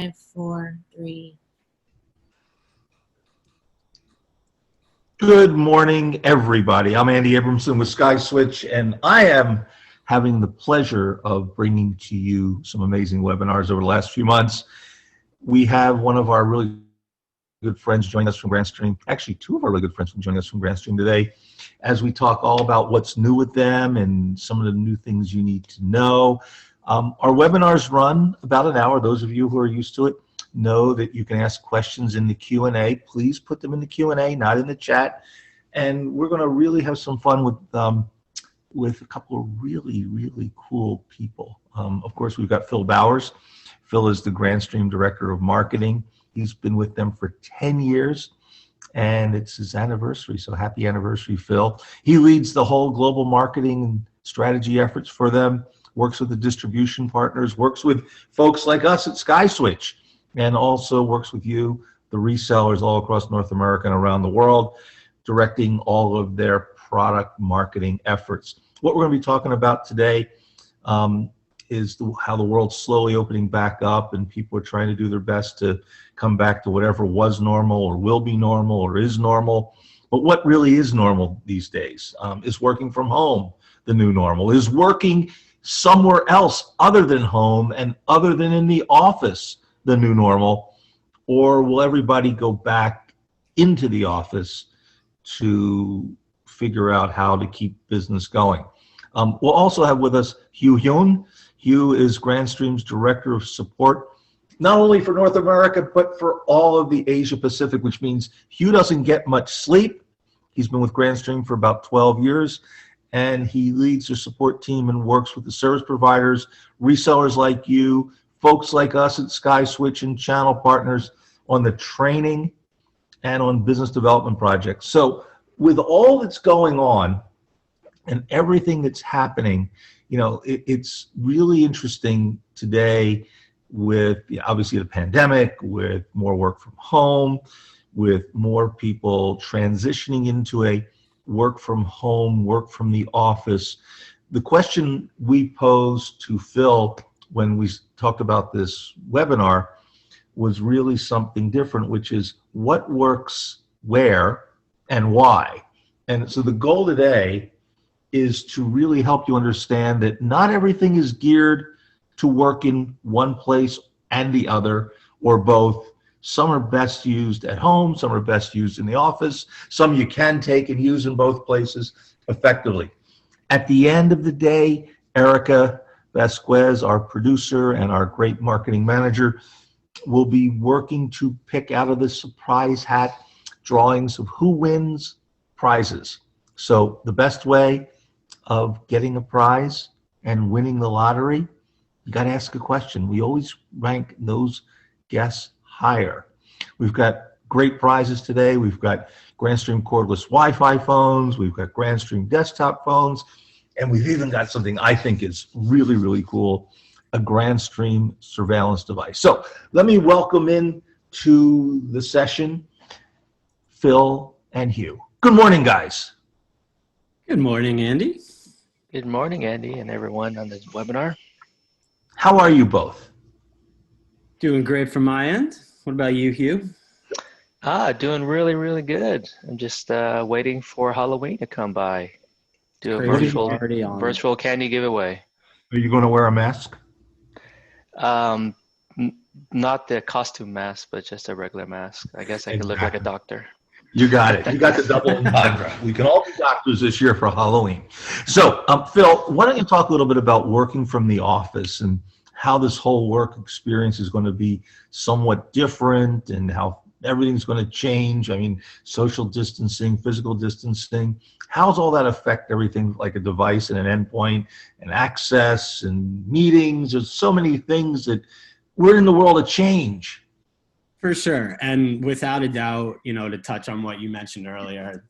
5, 4, 3. Good morning, everybody. I'm Andy Abramson with SkySwitch, and I am having the pleasure of bringing to you some amazing webinars over the last few months. We have one of our really good friends joining us from Grandstream, actually two of our really good friends joining us from Grandstream today, as we talk all about what's new with them and some of the new things you need to know. Our webinars run about an hour. Those of you who are used to it know that you can ask questions in the Q&A. Please put them in the Q&A, not in the chat. And we're going to really have some fun with a couple of really, really cool people. Of course, we've got Phil Bowers. Phil is the Grandstream Director of Marketing. He's been with them for 10 years, and it's his anniversary, so happy anniversary, Phil. He leads the whole global marketing and strategy efforts for them, works with the distribution partners, works with folks like us at SkySwitch, and also works with you, the resellers all across North America and around the world, directing all of their product marketing efforts. What we're going to be talking about today is how the world's slowly opening back up and people are trying to do their best to come back to whatever was normal or will be normal or is normal. But what really is normal these days? Is working from home the new normal? Is working somewhere else other than home and other than in the office the new normal? Or will everybody go back into the office to figure out how to keep business going? We'll also have with us Hugh Hyun. Hugh is Grandstream's Director of Support, not only for North America, but for all of the Asia Pacific, which means Hugh doesn't get much sleep. He's been with Grandstream for about 12 years, and he leads the support team and works with the service providers, resellers like you, folks like us at SkySwitch and channel partners on the training and on business development projects. So with all that's going on and everything that's happening, you know, it's really interesting today with obviously the pandemic, with more work from home, with more people transitioning into a work from home, work from the office. The question we posed to Phil when we talked about this webinar was really something different, which is what works where and why. And so the goal today is to really help you understand that not everything is geared to work in one place and the other, or both. Some are best used at home, some are best used in the office, some you can take and use in both places effectively. At the end of the day, Erica Vasquez, our producer and our great marketing manager, will be working to pick out of the surprise hat drawings of who wins prizes. So the best way of getting a prize and winning the lottery, you got to ask a question. We always rank those guests higher. We've got great prizes today. We've got Grandstream cordless Wi-Fi phones. We've got Grandstream desktop phones. And we've even got something I think is really, really cool, a Grandstream surveillance device. So let me welcome in to the session Phil and Hugh. Good morning, guys. Good morning, Andy. Good morning, Andy, and everyone on this webinar. How are you both? Doing great from my end. What about you, Hugh? Doing really, really good. I'm just waiting for Halloween to come by. Do a virtual candy giveaway. Are you going to wear a mask? Not the costume mask, but just a regular mask. I guess I could look like a doctor. You got it. You got the double entendre. We can all be doctors this year for Halloween. So, Phil, why don't you talk a little bit about working from the office and how this whole work experience is going to be somewhat different and how everything's going to change. I mean, social distancing, physical distancing. How's all that affect everything like a device and an endpoint and access and meetings? There's so many things that we're in the world of change. For sure. And without a doubt, you know, to touch on what you mentioned earlier,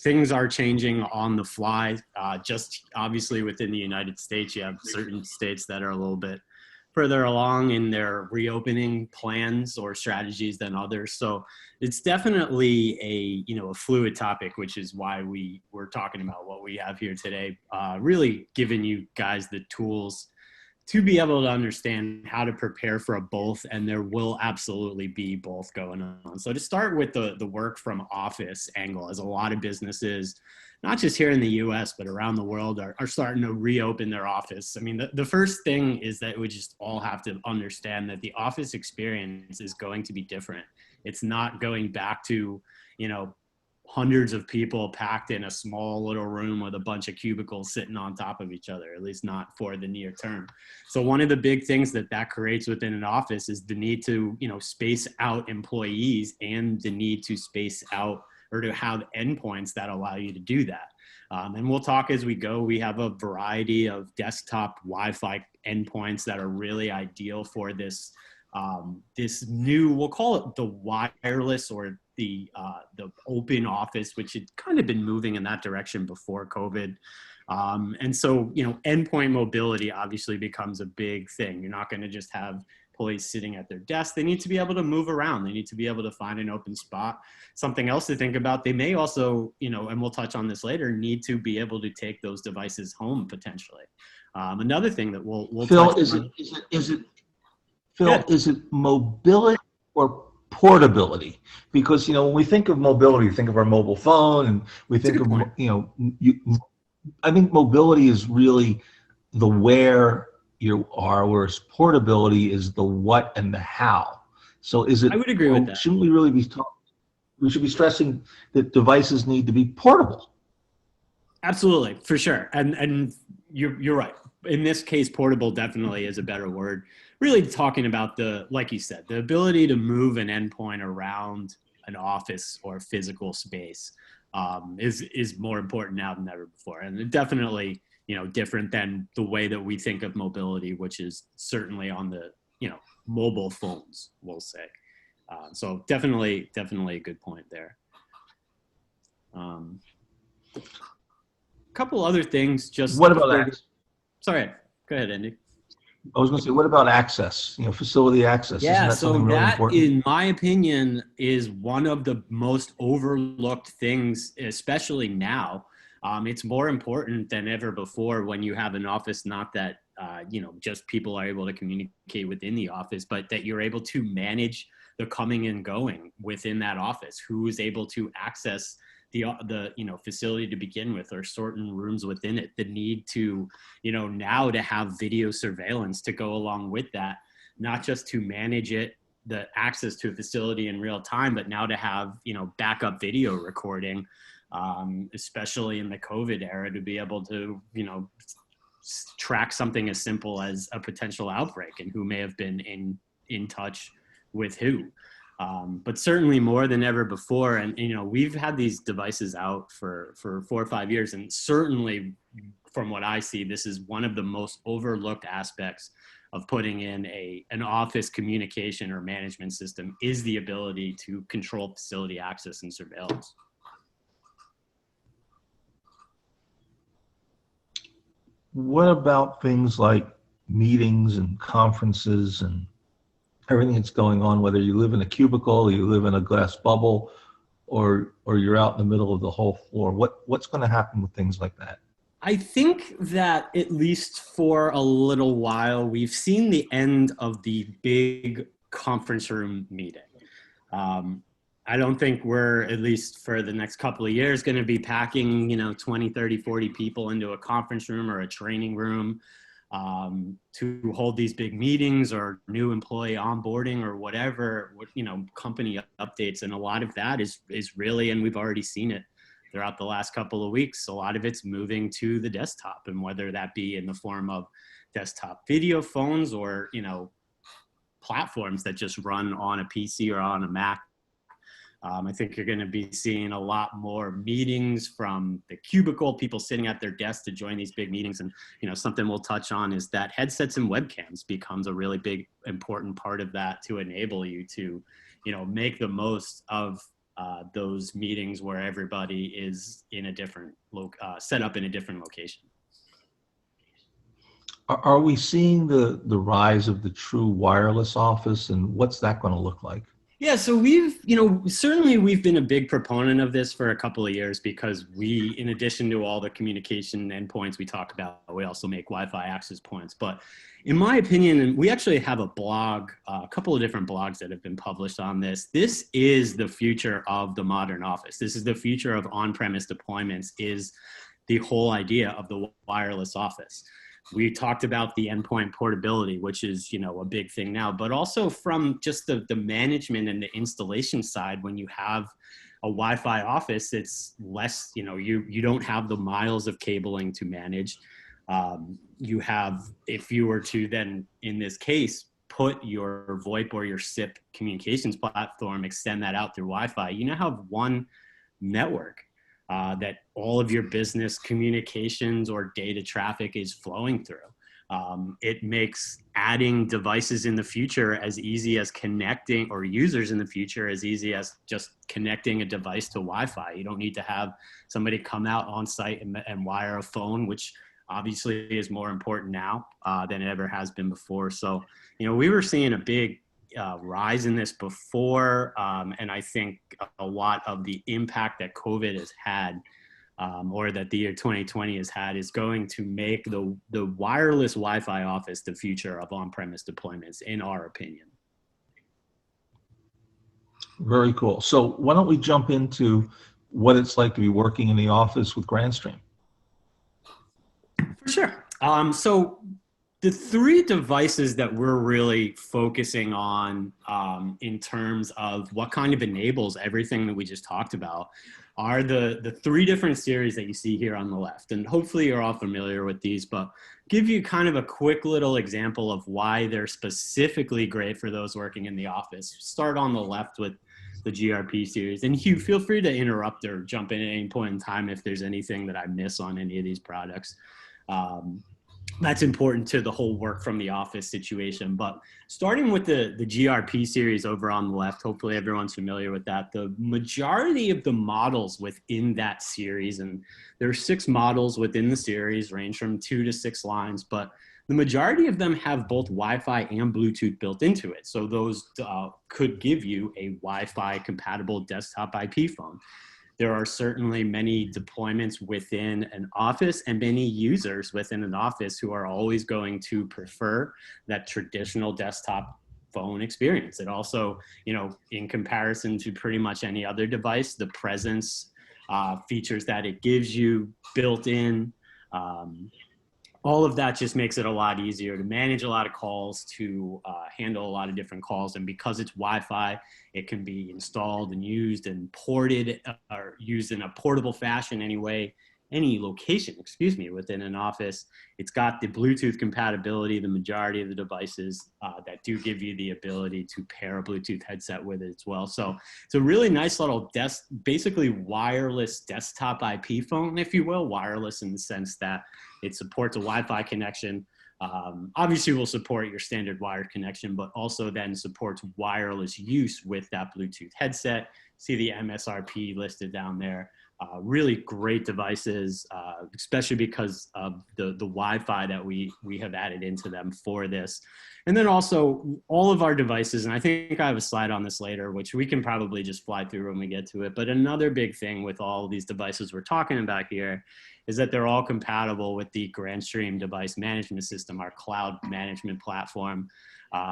things are changing on the fly. Just obviously within the United States, you have certain states that are a little bit further along in their reopening plans or strategies than others. So it's definitely a fluid topic, which is why we're talking about what we have here today. Really giving you guys the tools to be able to understand how to prepare for a both, and there will absolutely be both going on. So to start with the work from office angle, as a lot of businesses, not just here in the US, but around the world are starting to reopen their office. I mean, the first thing is that we just all have to understand that the office experience is going to be different. It's not going back to, hundreds of people packed in a small little room with a bunch of cubicles sitting on top of each other, at least not for the near term. So one of the big things that creates within an office is the need to, space out employees, and the need to space out or to have endpoints that allow you to do that. And we'll talk as we go. We have a variety of desktop Wi-Fi endpoints that are really ideal for this this new, we'll call it the wireless or the open office, which had kind of been moving in that direction before COVID. And so, endpoint mobility obviously becomes a big thing. You're not going to just have employees sitting at their desk. They need to be able to move around. They need to be able to find an open spot. Something else to think about, they may also, and we'll touch on this later, need to be able to take those devices home potentially. Another thing that we'll Phil, touch on. Phil, Yeah. is it mobility or portability? Because, when we think of mobility, we think of our mobile phone, and we think of, point. I think mobility is really the where you are, whereas portability is the what and the how. So is it, I would agree with that. Shouldn't we really be we should be stressing that devices need to be portable? Absolutely, for sure. And you're right. In this case, portable definitely is a better word. Really talking about like you said, the ability to move an endpoint around an office or physical space is more important now than ever before. And definitely, different than the way that we think of mobility, which is certainly on the, mobile phones, we'll say. So definitely a good point there. Couple other things. Just what about access? Sorry, go ahead, Andy. I was going to say, what about access? Facility access. Yeah, Isn't that so something really that, important? in my opinion, is one of the most overlooked things, especially now. It's more important than ever before when you have an office, not that, just people are able to communicate within the office, but that you're able to manage the coming and going within that office. Who is able to access the facility to begin with, or certain rooms within it, the need to, now to have video surveillance to go along with that, not just to manage it, the access to a facility in real time, but now to have, backup video recording, especially in the COVID era, to be able to, track something as simple as a potential outbreak and who may have been in touch with who. But certainly more than ever before. And, we've had these devices out for 4 or 5 years. And certainly from what I see, this is one of the most overlooked aspects of putting in an office communication or management system, is the ability to control facility access and surveillance. What about things like meetings and conferences and everything that's going on, whether you live in a cubicle, or you live in a glass bubble, or you're out in the middle of the whole floor? What's going to happen with things like that? I think that at least for a little while, we've seen the end of the big conference room meeting. I don't think we're, at least for the next couple of years, going to be packing, 20, 30, 40 people into a conference room or a training room to hold these big meetings or new employee onboarding or whatever, company updates. And a lot of that is really, and we've already seen it throughout the last couple of weeks, a lot of it's moving to the desktop, and whether that be in the form of desktop video phones or, platforms that just run on a PC or on a Mac. I think you're going to be seeing a lot more meetings from the cubicle, people sitting at their desk to join these big meetings. And, something we'll touch on is that headsets and webcams becomes a really big, important part of that, to enable you to, make the most of those meetings where everybody is in a different, set up in a different location. Are we seeing the rise of the true wireless office, and what's that going to look like? Yeah, so certainly we've been a big proponent of this for a couple of years because we, in addition to all the communication endpoints we talk about, we also make Wi-Fi access points. But in my opinion, and we actually have a blog, a couple of different blogs that have been published on this. This is the future of the modern office. This is the future of on-premise deployments, is the whole idea of the wireless office. We talked about the endpoint portability, which is, a big thing now, but also from just the management and the installation side, when you have a Wi-Fi office, it's less, you don't have the miles of cabling to manage. You have, if you were to then, in this case, put your VoIP or your SIP communications platform, extend that out through Wi-Fi, you now have one network that all of your business communications or data traffic is flowing through. It makes adding devices in the future as easy as connecting, or users in the future as easy as just connecting a device to Wi-Fi. You don't need to have somebody come out on site and wire a phone, which obviously is more important now than it ever has been before. So, we were seeing a big rise in this before, and I think a lot of the impact that COVID has had, or that the year 2020 has had, is going to make the wireless Wi-Fi office the future of on-premise deployments, in our opinion. Very cool. So why don't we jump into what it's like to be working in the office with Grandstream? For sure. So the three devices that we're really focusing on in terms of what kind of enables everything that we just talked about are the three different series that you see here on the left. And hopefully you're all familiar with these, but give you kind of a quick little example of why they're specifically great for those working in the office. Start on the left with the GRP series. And Hugh, feel free to interrupt or jump in at any point in time if there's anything that I miss on any of these products. That's important to the whole work from the office situation. But starting with the GRP series over on the left, hopefully everyone's familiar with that. The majority of the models within that series, and there are 6 models within the series, range from 2 to 6 lines, but the majority of them have both Wi-Fi and Bluetooth built into it. So those could give you a Wi-Fi compatible desktop IP phone. There are certainly many deployments within an office and many users within an office who are always going to prefer that traditional desktop phone experience. It also, in comparison to pretty much any other device, the presence features that it gives you built in, all of that just makes it a lot easier to manage a lot of calls, to handle a lot of different calls. And because it's Wi-Fi, it can be installed and used and ported or used in a portable fashion anyway, any location, within an office. It's got the Bluetooth compatibility, the majority of the devices that do give you the ability to pair a Bluetooth headset with it as well. So it's a really nice little basically wireless desktop IP phone, if you will, wireless in the sense that it supports a Wi-Fi connection. Obviously will support your standard wired connection, but also then supports wireless use with that Bluetooth headset. See the MSRP listed down there. Really great devices, especially because of the Wi-Fi that we have added into them for this. And then also all of our devices, and I think I have a slide on this later, which we can probably just fly through when we get to it. But another big thing with all of these devices we're talking about here is that they're all compatible with the Grandstream device management system, our cloud management platform,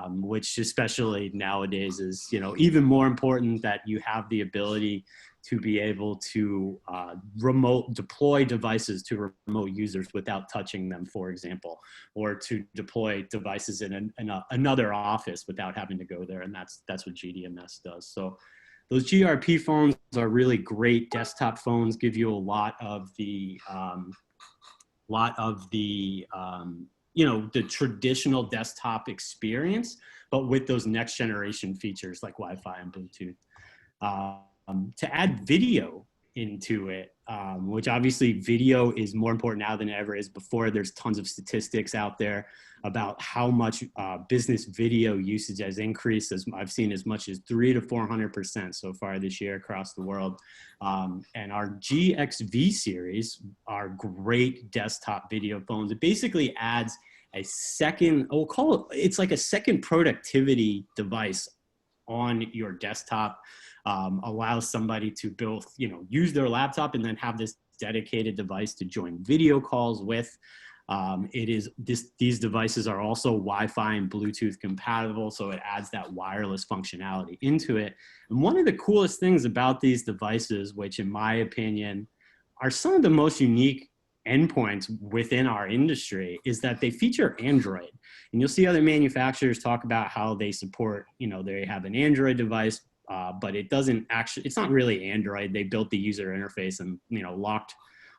which especially nowadays is, even more important, that you have the ability to be able to remote deploy devices to remote users without touching them, for example, or to deploy devices in another office without having to go there. And that's what GDMS does. So those GRP phones are really great desktop phones, give you a lot of the the traditional desktop experience, but with those next generation features like Wi-Fi and Bluetooth. To add video into it, which obviously video is more important now than it ever is before. There's tons of statistics out there about how much business video usage has increased. As I've seen as much as 300 to 400% so far this year across the world. And our GXV series are great desktop video phones. It basically adds a second, it's like a second productivity device on your desktop, allows somebody to both, use their laptop and then have this dedicated device to join video calls with. These devices are also Wi-Fi and Bluetooth compatible, so it adds that wireless functionality into it. And one of the coolest things about these devices, which in my opinion are some of the most unique endpoints within our industry, is that they feature Android. And you'll see other manufacturers talk about how they support, they have an Android device, but it's not really Android. They built the user interface and, locked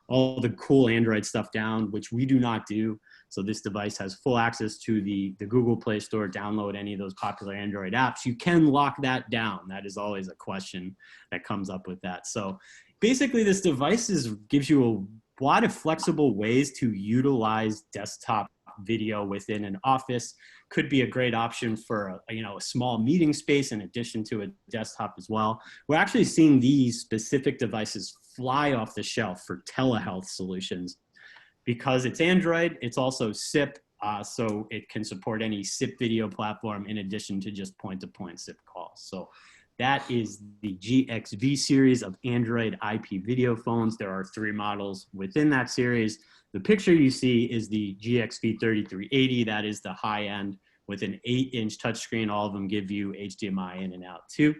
all the cool Android stuff down, which we do not do. So this device has full access to the Google Play Store, download any of those popular Android apps. You can lock that down. That is always a question that comes up with that. So basically this device gives you a lot of flexible ways to utilize desktop video within an office. Could be a great option for a small meeting space in addition to a desktop as well. We're actually seeing these specific devices fly off the shelf for telehealth solutions. Because it's Android, it's also SIP, so it can support any SIP video platform in addition to just point-to-point SIP calls. So that is the GXV series of Android IP video phones. There are 3 models within that series. The picture you see is the GXV 3380. That is the high end with an 8-inch touchscreen. All of them give you HDMI in and out too.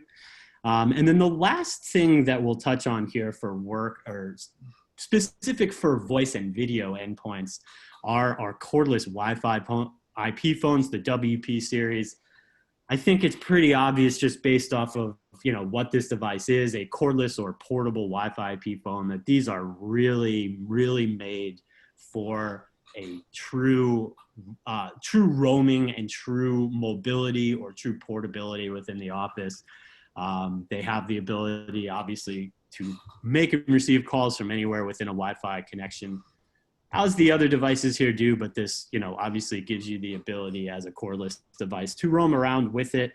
And then the last thing that we'll touch on here for work or specific for voice and video endpoints are our cordless Wi-Fi IP phones, the WP series. I think it's pretty obvious just based off of what this device is, a cordless or portable Wi-Fi IP phone, that these are really, really made for a true roaming and true mobility or true portability within the office. They have the ability, obviously, to make and receive calls from anywhere within a Wi-Fi connection, as the other devices here do, but this, obviously gives you the ability as a cordless device to roam around with it.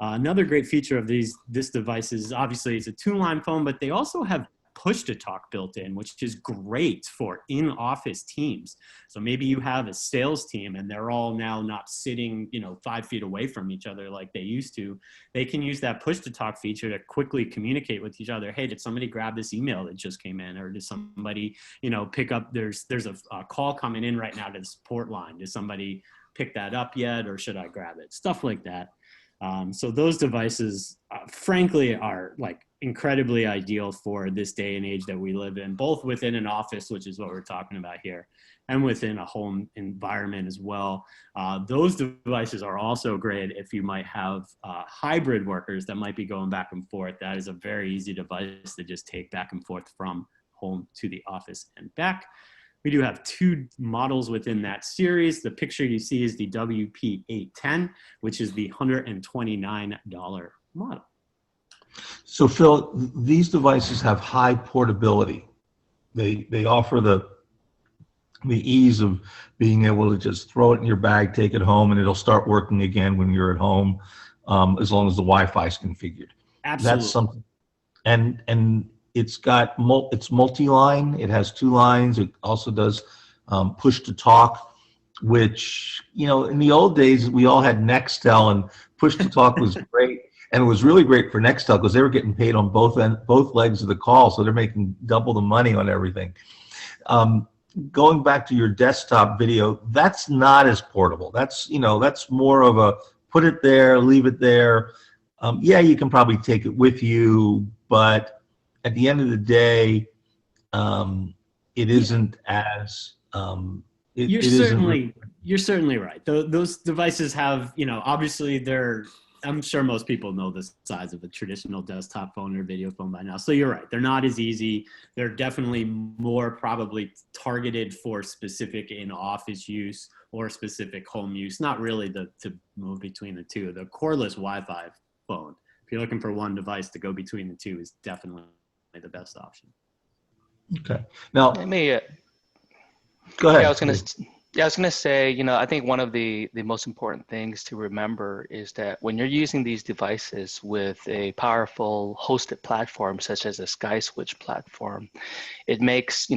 Another great feature of this device is obviously it's a 2-line phone, but they also have push-to-talk built in, which is great for in-office teams. So maybe you have a sales team and they're all now not sitting, 5 feet away from each other like they used to. They can use that push-to-talk feature to quickly communicate with each other. Hey, did somebody grab this email that just came in? Or did somebody, pick up, there's a call coming in right now to the support line. Did somebody pick that up yet? Or should I grab it? Stuff like that. So those devices, frankly, are incredibly ideal for this day and age that we live in, both within an office, which is what we're talking about here, and within a home environment as well. Those devices are also great if you might have hybrid workers that might be going back and forth. That is a very easy device to just take back and forth from home to the office and back. We do have 2 models within that series. The picture you see is the WP810, which is the $129 model. So Phil, these devices have high portability. They offer the ease of being able to just throw it in your bag, take it home, and it'll start working again when you're at home, as long as the Wi-Fi is configured. Absolutely. That's something. And it's multi-line. It has 2 lines. It also does push to talk, which, in the old days, we all had Nextel, and push to talk was great. And it was really great for Nextel because they were getting paid on both legs of the call. So they're making double the money on everything. Going back to your desktop video, that's not as portable. That's more of a put it there, leave it there. Yeah, you can probably take it with you, but at the end of the day, it isn't as You're certainly right. Those devices have, obviously I'm sure most people know the size of a traditional desktop phone or video phone by now. So you're right. They're not as easy. They're definitely more probably targeted for specific in-office use or specific home use, not really to move between the two. The cordless Wi-Fi phone, if you're looking for one device to go between the two, is definitely the best option. Okay. Now, Let me, go ahead. I was gonna say, I think one of the most important things to remember is that when you're using these devices with a powerful hosted platform such as a SkySwitch platform, it makes,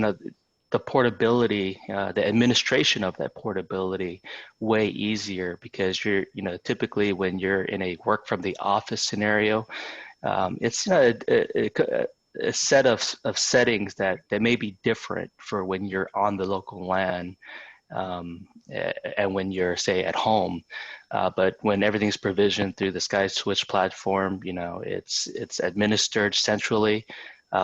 the portability, the administration of that portability way easier, because typically when you're in a work from the office scenario, it's a set of settings that may be different for when you're on the local LAN and when you're, say, at home. But when everything's provisioned through the SkySwitch platform, it's administered centrally.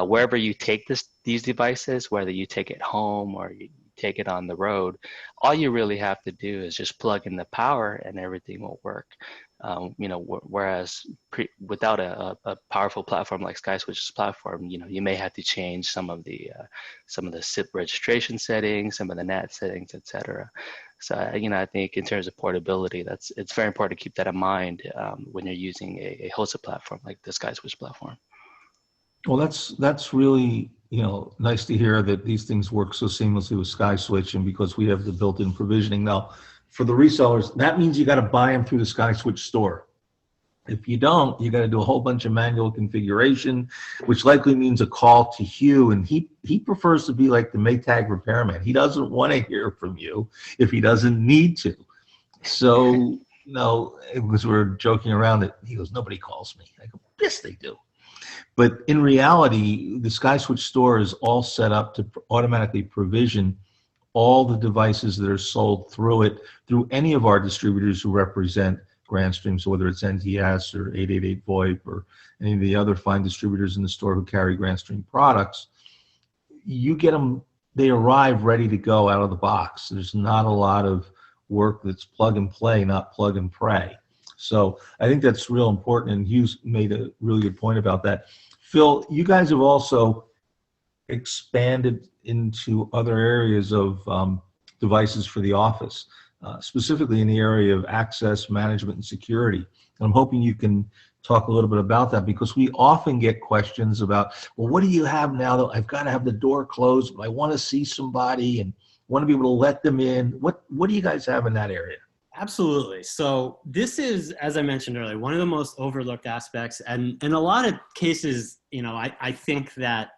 Wherever you take these devices, whether you take it home or you take it on the road, all you really have to do is just plug in the power and everything will work. Whereas without a powerful platform like SkySwitch's platform, you may have to change some of the SIP registration settings, some of the NAT settings, etc. So I think in terms of portability, it's very important to keep that in mind when you're using a hosted platform like the SkySwitch platform. Well, that's really, nice to hear that these things work so seamlessly with SkySwitch, and because we have the built-in provisioning. Now, for the resellers, that means you got to buy them through the SkySwitch store. If you don't, you got to do a whole bunch of manual configuration, which likely means a call to Hugh, and he prefers to be like the Maytag repairman. He doesn't want to hear from you if he doesn't need to. So, because we're joking around that he goes, nobody calls me. I go, yes, they do. But in reality, the SkySwitch store is all set up to automatically provision all the devices that are sold through it, through any of our distributors who represent Grandstream. So whether it's NTS or 888 VoIP or any of the other fine distributors in the store who carry Grandstream products, you get them, they arrive ready to go out of the box. There's not a lot of work that's plug and play, not plug and pray. So I think that's real important, and Hughes made a really good point about that. Phil, you guys have also expanded into other areas of devices for the office, specifically in the area of access management and security. And I'm hoping you can talk a little bit about that, because we often get questions about, well, what do you have now that I've got to have the door closed, but I want to see somebody and want to be able to let them in. What do you guys have in that area? Absolutely. So this is, as I mentioned earlier, one of the most overlooked aspects. And in a lot of cases, I think that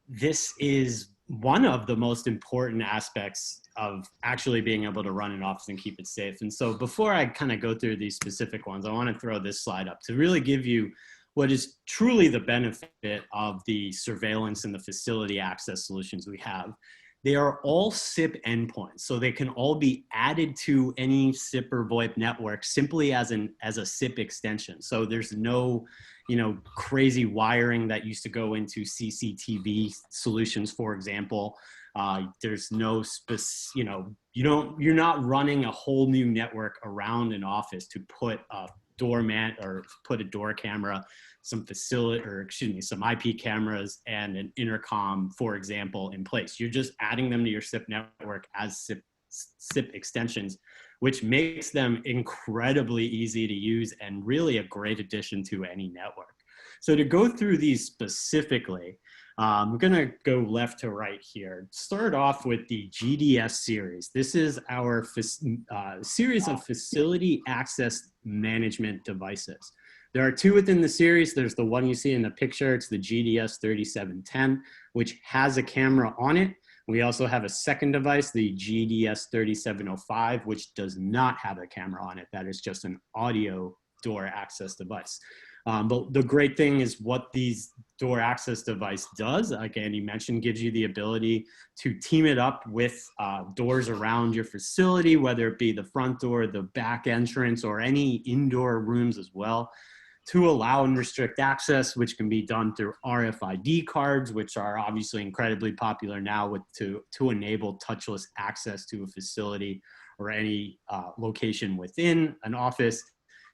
this is one of the most important aspects of actually being able to run an office and keep it safe. And so before I kind of go through these specific ones, I want to throw this slide up to really give you what is truly the benefit of the surveillance and the facility access solutions we have. They are all SIP endpoints, so they can all be added to any SIP or VoIP network simply as a SIP extension. So there's no, crazy wiring that used to go into CCTV solutions, for example. There's no you're not running a whole new network around an office to put a doormat or put a door camera, some IP cameras and an intercom, for example, in place. You're just adding them to your SIP network as SIP extensions, which makes them incredibly easy to use and really a great addition to any network. So to go through these specifically, I'm going to go left to right here. Start off with the GDS series. This is our series of facility access management devices. There are two within the series. There's the one you see in the picture. It's the GDS 3710, which has a camera on it. We also have a second device, the GDS 3705, which does not have a camera on it. That is just an audio door access device. But the great thing is what these door access device does, like Andy mentioned, gives you the ability to team it up with doors around your facility, whether it be the front door, the back entrance, or any indoor rooms as well, to allow and restrict access, which can be done through RFID cards, which are obviously incredibly popular now to enable touchless access to a facility or any location within an office.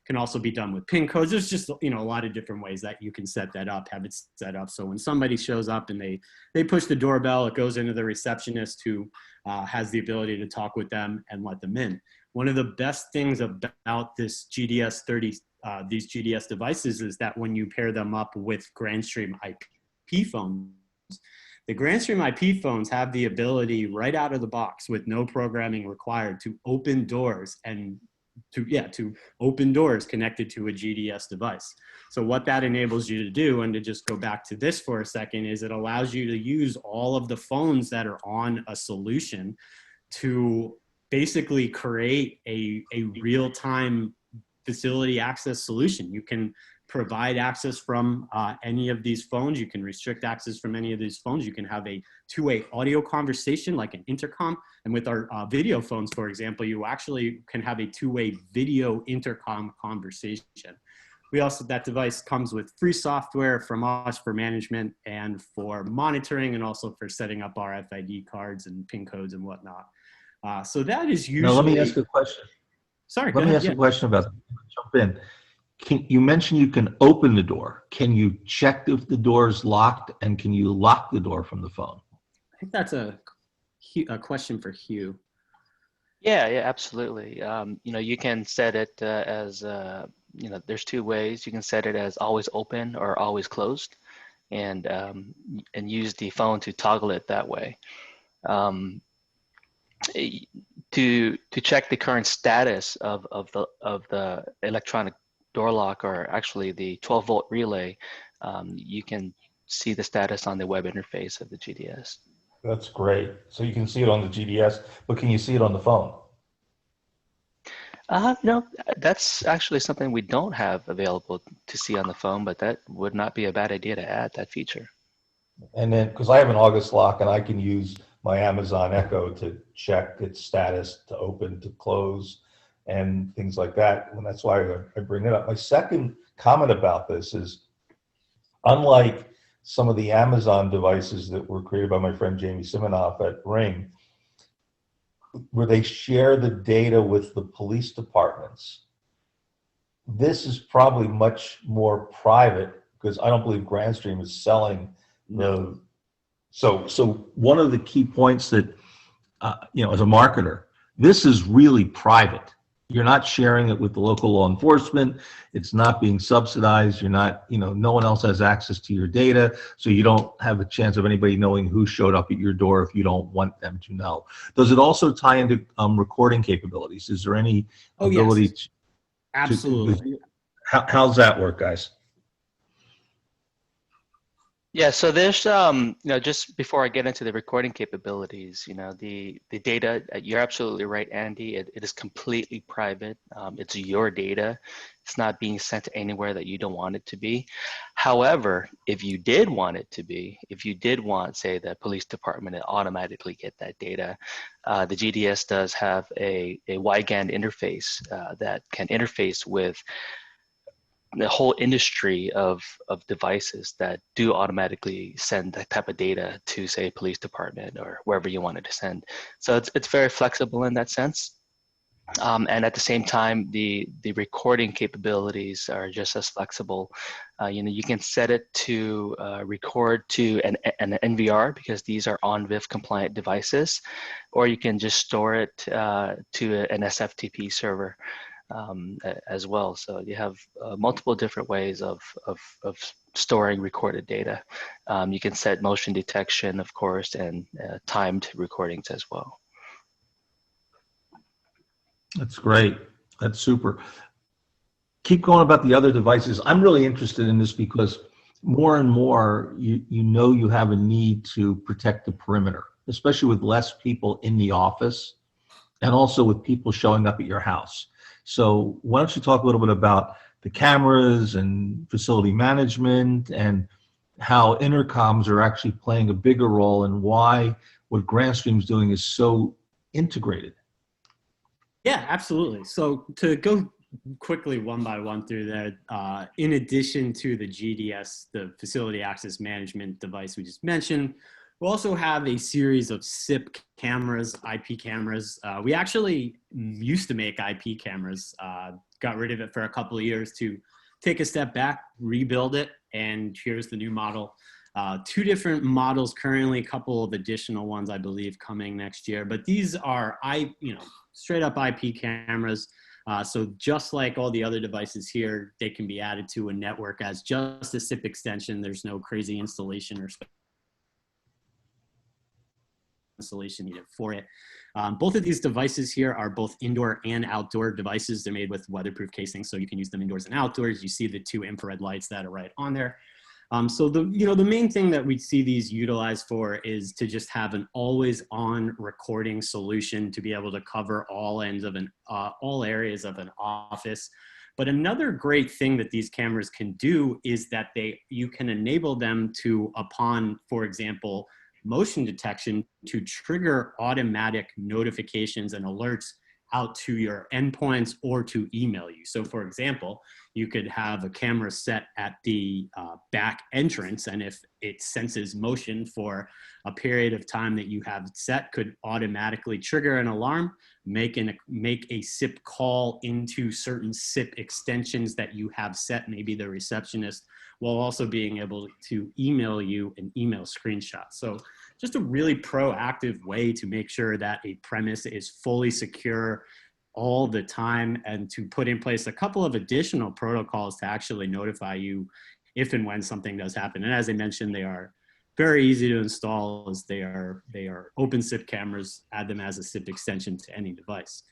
Can also be done with PIN codes. There's just, a lot of different ways that you can set that up, have it set up. So when somebody shows up and they push the doorbell, it goes into the receptionist who has the ability to talk with them and let them in. One of the best things about this these GDS devices is that when you pair them up with Grandstream IP phones, the Grandstream IP phones have the ability right out of the box with no programming required to open doors and to open doors connected to a GDS device. So what that enables you to do, and to just go back to this for a second, is it allows you to use all of the phones that are on a solution to basically create a real-time facility access solution. You can provide access from any of these phones. You can restrict access from any of these phones. You can have a two-way audio conversation like an intercom. And with our video phones, for example, you actually can have a two-way video intercom conversation. We also, that device comes with free software from us for management and for monitoring, and also for setting up RFID cards and PIN codes and whatnot. So that is usually. Now, let me ask a question. Sorry, Let me ask a question about that. Jump in. You mentioned you can open the door. Can you check if the door is locked, and can you lock the door from the phone? I think that's a question for Hugh. Yeah, absolutely. You can set it as, there's two ways. You can set it as always open or always closed, and use the phone to toggle it that way. To check the current status of the electronic door lock, or actually the 12-volt relay, you can see the status on the web interface of the GDS. That's great. So you can see it on the GDS, but can you see it on the phone? No, that's actually something we don't have available to see on the phone, but that would not be a bad idea to add that feature. And then, because I have an August lock, and I can use my Amazon Echo to check its status, to open, to close, and things like that. And that's why I bring it up. My second comment about this is, unlike some of the Amazon devices that were created by my friend Jamie Simonoff at Ring, where they share the data with the police departments, this is probably much more private, because I don't believe Grandstream is selling the. So one of the key points that, as a marketer, this is really private. You're not sharing it with the local law enforcement. It's not being subsidized. You're not, no one else has access to your data. So you don't have a chance of anybody knowing who showed up at your door if you don't want them to know. Does it also tie into recording capabilities? Is there any ability? Yes. Absolutely. How's that work, guys? Yeah, so there's, just before I get into the recording capabilities, the data, you're absolutely right, Andy. It is completely private. It's your data. It's not being sent anywhere that you don't want it to be. However, if you did want it to be, if you did want, say, the police department to automatically get that data, the GDS does have a wide-GAN interface that can interface with the whole industry of devices that do automatically send that type of data to, say, police department or wherever you want it to send. So it's very flexible in that sense. And at the same time, the recording capabilities are just as flexible. You can set it to record to an NVR, because these are ONVIF compliant devices, or you can just store it to an SFTP server. As well. So you have multiple different ways of storing recorded data. You can set motion detection, of course, and timed recordings as well. That's great. That's super. Keep going about the other devices. I'm really interested in this because more and more, you have a need to protect the perimeter, especially with less people in the office, and also with people showing up at your house. So why don't you talk a little bit about the cameras and facility management, and how intercoms are actually playing a bigger role, and why what Grandstream's doing is so integrated? Yeah, absolutely. So to go quickly one by one through that, in addition to the GDS, the facility access management device we just mentioned, we also have a series of SIP cameras, IP cameras. We actually used to make IP cameras, got rid of it for a couple of years to take a step back, rebuild it, and here's the new model. Two different models currently, a couple of additional ones, I believe, coming next year. But these are, straight up IP cameras. So just like all the other devices here, they can be added to a network as just a SIP extension. There's no crazy installation or installation needed for it. Both of these devices here are both indoor and outdoor devices. They're made with weatherproof casing, so you can use them indoors and outdoors. You see the two infrared lights that are right on there. So the main thing that we see these utilized for is to just have an always on recording solution to be able to cover all ends of all areas of an office. But another great thing that these cameras can do is that you can enable them to, upon, for example, motion detection, to trigger automatic notifications and alerts out to your endpoints or to email you. So for example, you could have a camera set at the back entrance, and if it senses motion for a period of time that you have set, could automatically trigger an alarm, make a SIP call into certain SIP extensions that you have set, maybe the receptionist, while also being able to email you an email screenshot. So just a really proactive way to make sure that a premise is fully secure all the time, and to put in place a couple of additional protocols to actually notify you if and when something does happen. And as I mentioned, they are very easy to install, as they are open SIP cameras. Add them as a SIP extension to any device.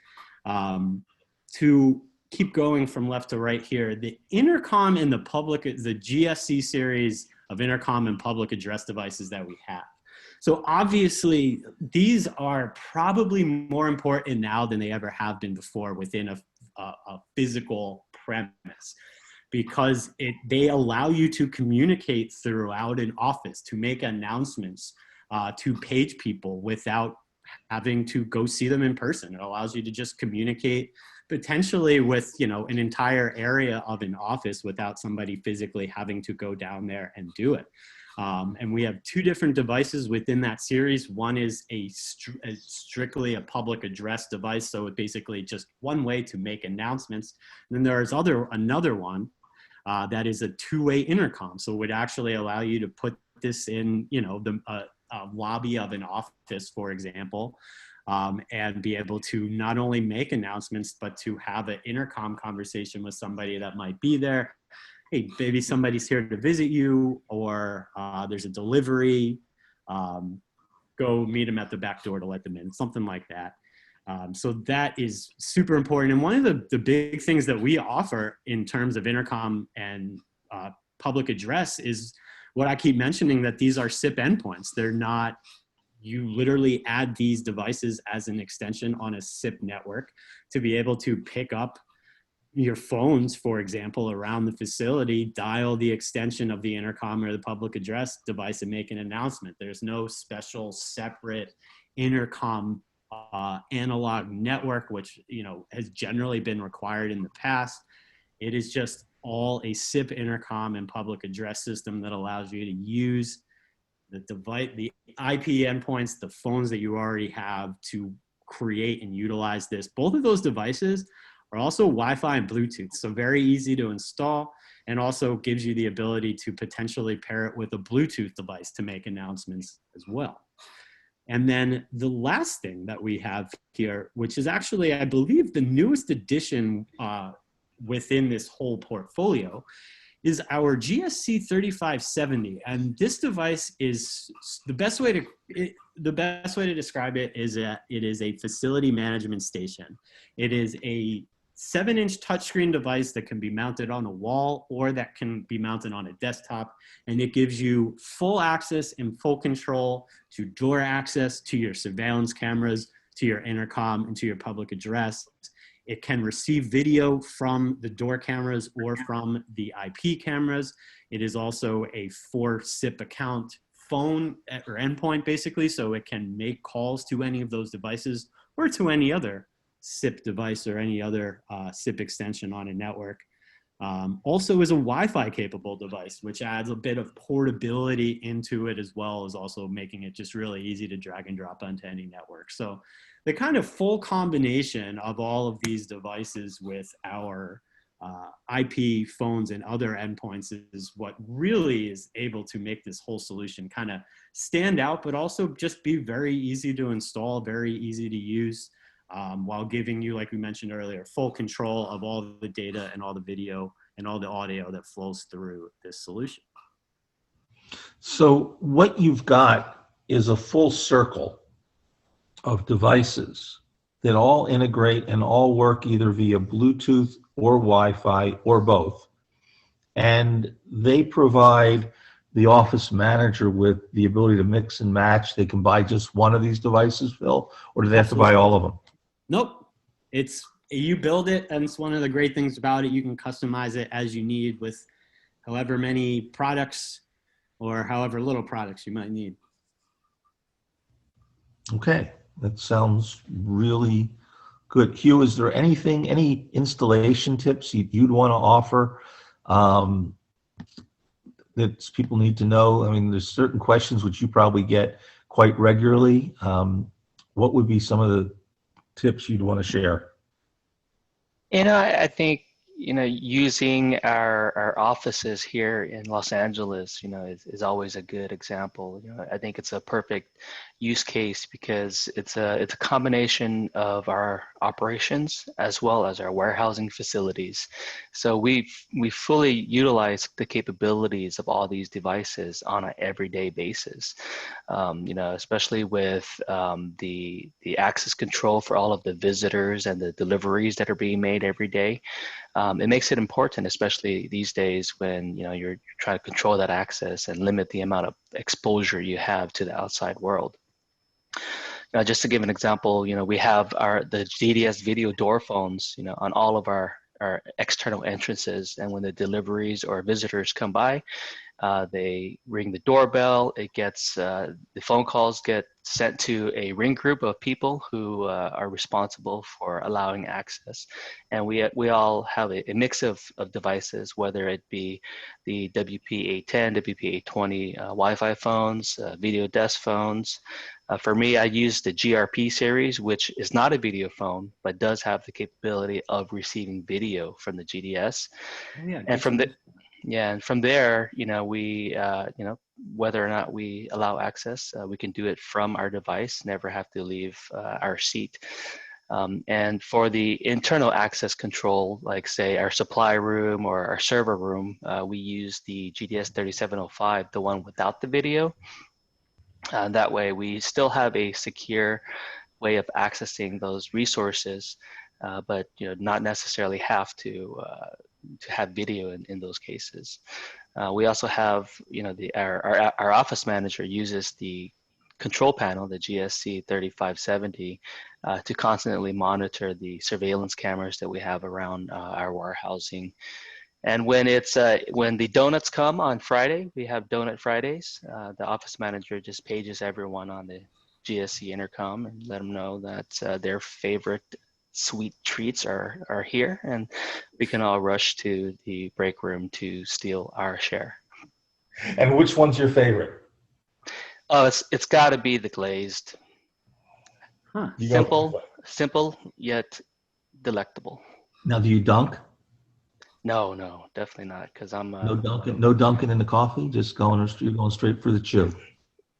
To keep going from left to right here, the intercom and the GSC series of intercom and public address devices that we have. So obviously, these are probably more important now than they ever have been before within a physical premise, because they allow you to communicate throughout an office, to make announcements, to page people without having to go see them in person. It allows you to just communicate potentially with an entire area of an office without somebody physically having to go down there and do it. And we have two different devices within that series. One is strictly a public address device, so it's basically just one way to make announcements. And then there's another one that is a two-way intercom, so it would actually allow you to put this in the lobby of an office, for example, and be able to not only make announcements, but to have an intercom conversation with somebody that might be there. Hey, maybe somebody's here to visit you, or there's a delivery, go meet them at the back door to let them in, something like that. So that is super important. And one of the big things that we offer in terms of intercom and public address is what I keep mentioning, that these are SIP endpoints. They're not, you literally add these devices as an extension on a SIP network to be able to pick up your phones, for example, around the facility, dial the extension of the intercom or the public address device and make an announcement. There's no special separate intercom analog network, which has generally been required in the past. It is just all a SIP intercom and public address system that allows you to use the device, the IP endpoints, the phones that you already have, to create and utilize this. Both of those devices are also Wi-Fi and Bluetooth, so very easy to install, and also gives you the ability to potentially pair it with a Bluetooth device to make announcements as well. And then the last thing that we have here, which is actually, I believe, the newest addition within this whole portfolio, is our GSC 3570. And this device is the best way to describe it is that it is a facility management station. It is a 7-inch touchscreen device that can be mounted on a wall or that can be mounted on a desktop, and it gives you full access and full control to door access, to your surveillance cameras, to your intercom, and to your public address. It can receive video from the door cameras or from the IP cameras. It is also a 4-SIP account phone or endpoint, basically, so it can make calls to any of those devices or to any other SIP device or any other SIP extension on a network. Also is a Wi-Fi capable device, which adds a bit of portability into it, as well as also making it just really easy to drag and drop onto any network. So the kind of full combination of all of these devices with our IP phones and other endpoints is what really is able to make this whole solution kind of stand out, but also just be very easy to install, very easy to use, while giving you, like we mentioned earlier, full control of all the data and all the video and all the audio that flows through this solution. So what you've got is a full circle of devices that all integrate and all work either via Bluetooth or Wi-Fi or both. And they provide the office manager with the ability to mix and match. They can buy just one of these devices, Phil, or do they have to buy Absolutely. all of them? Nope. You build it, and it's one of the great things about it. You can customize it as you need with however many products or however little products you might need. Okay, that sounds really good. Hugh, is there any installation tips you'd want to offer that people need to know? I mean, there's certain questions which you probably get quite regularly. What would be some of the tips you'd want to share? I think, using our offices here in Los Angeles, is always a good example. I think it's a perfect use case because it's a combination of our operations as well as our warehousing facilities. So we fully utilize the capabilities of all these devices on an everyday basis. Especially with the access control for all of the visitors and the deliveries that are being made every day. It makes it important, especially these days when you're trying to control that access and limit the amount of exposure you have to the outside world. Just to give an example, we have the GDS video door phones, on all of our external entrances, and when the deliveries or visitors come by, they ring the doorbell. It gets the phone calls get sent to a ring group of people who are responsible for allowing access, and we all have a mix of devices, whether it be the WP810, WP820 Wi-Fi phones, video desk phones. For me, I use the GRP series, which is not a video phone, but does have the capability of receiving video from the GDS. Oh, yeah, And from there, we, whether or not we allow access, we can do it from our device, never have to leave our seat. And for the internal access control, like say our supply room or our server room, we use the GDS 3705, the one without the video. That way we still have a secure way of accessing those resources, but not necessarily have to have video in those cases. We also have, our office manager uses the control panel, the GSC 3570, to constantly monitor the surveillance cameras that we have around our warehousing. And when when the donuts come on Friday, we have Donut Fridays. The office manager just pages everyone on the GSC intercom and let them know that their favorite sweet treats are here, and we can all rush to the break room to steal our share. And which one's your favorite? Oh, it's got to be the glazed. Huh. Simple yet delectable. Now, do you dunk? No, definitely not, because I'm No dunking in the coffee. Just you're going straight for the chew.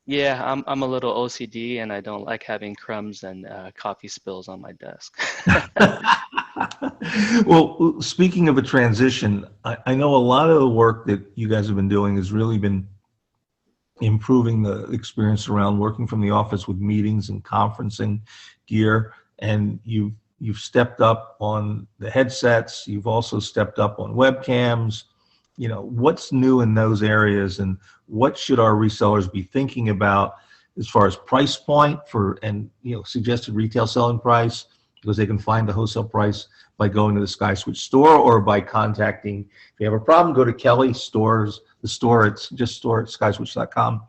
Yeah, I'm a little OCD, and I don't like having crumbs and coffee spills on my desk. Well, speaking of a transition, I know a lot of the work that you guys have been doing has really been improving the experience around working from the office with meetings and conferencing gear, and you've stepped up on the headsets. You've also stepped up on webcams. What's new in those areas, and what should our resellers be thinking about as far as price point and suggested retail selling price, because they can find the wholesale price by going to the SkySwitch store or by contacting. If you have a problem, go to Kelly Stores, the store. It's just store at skyswitch.com.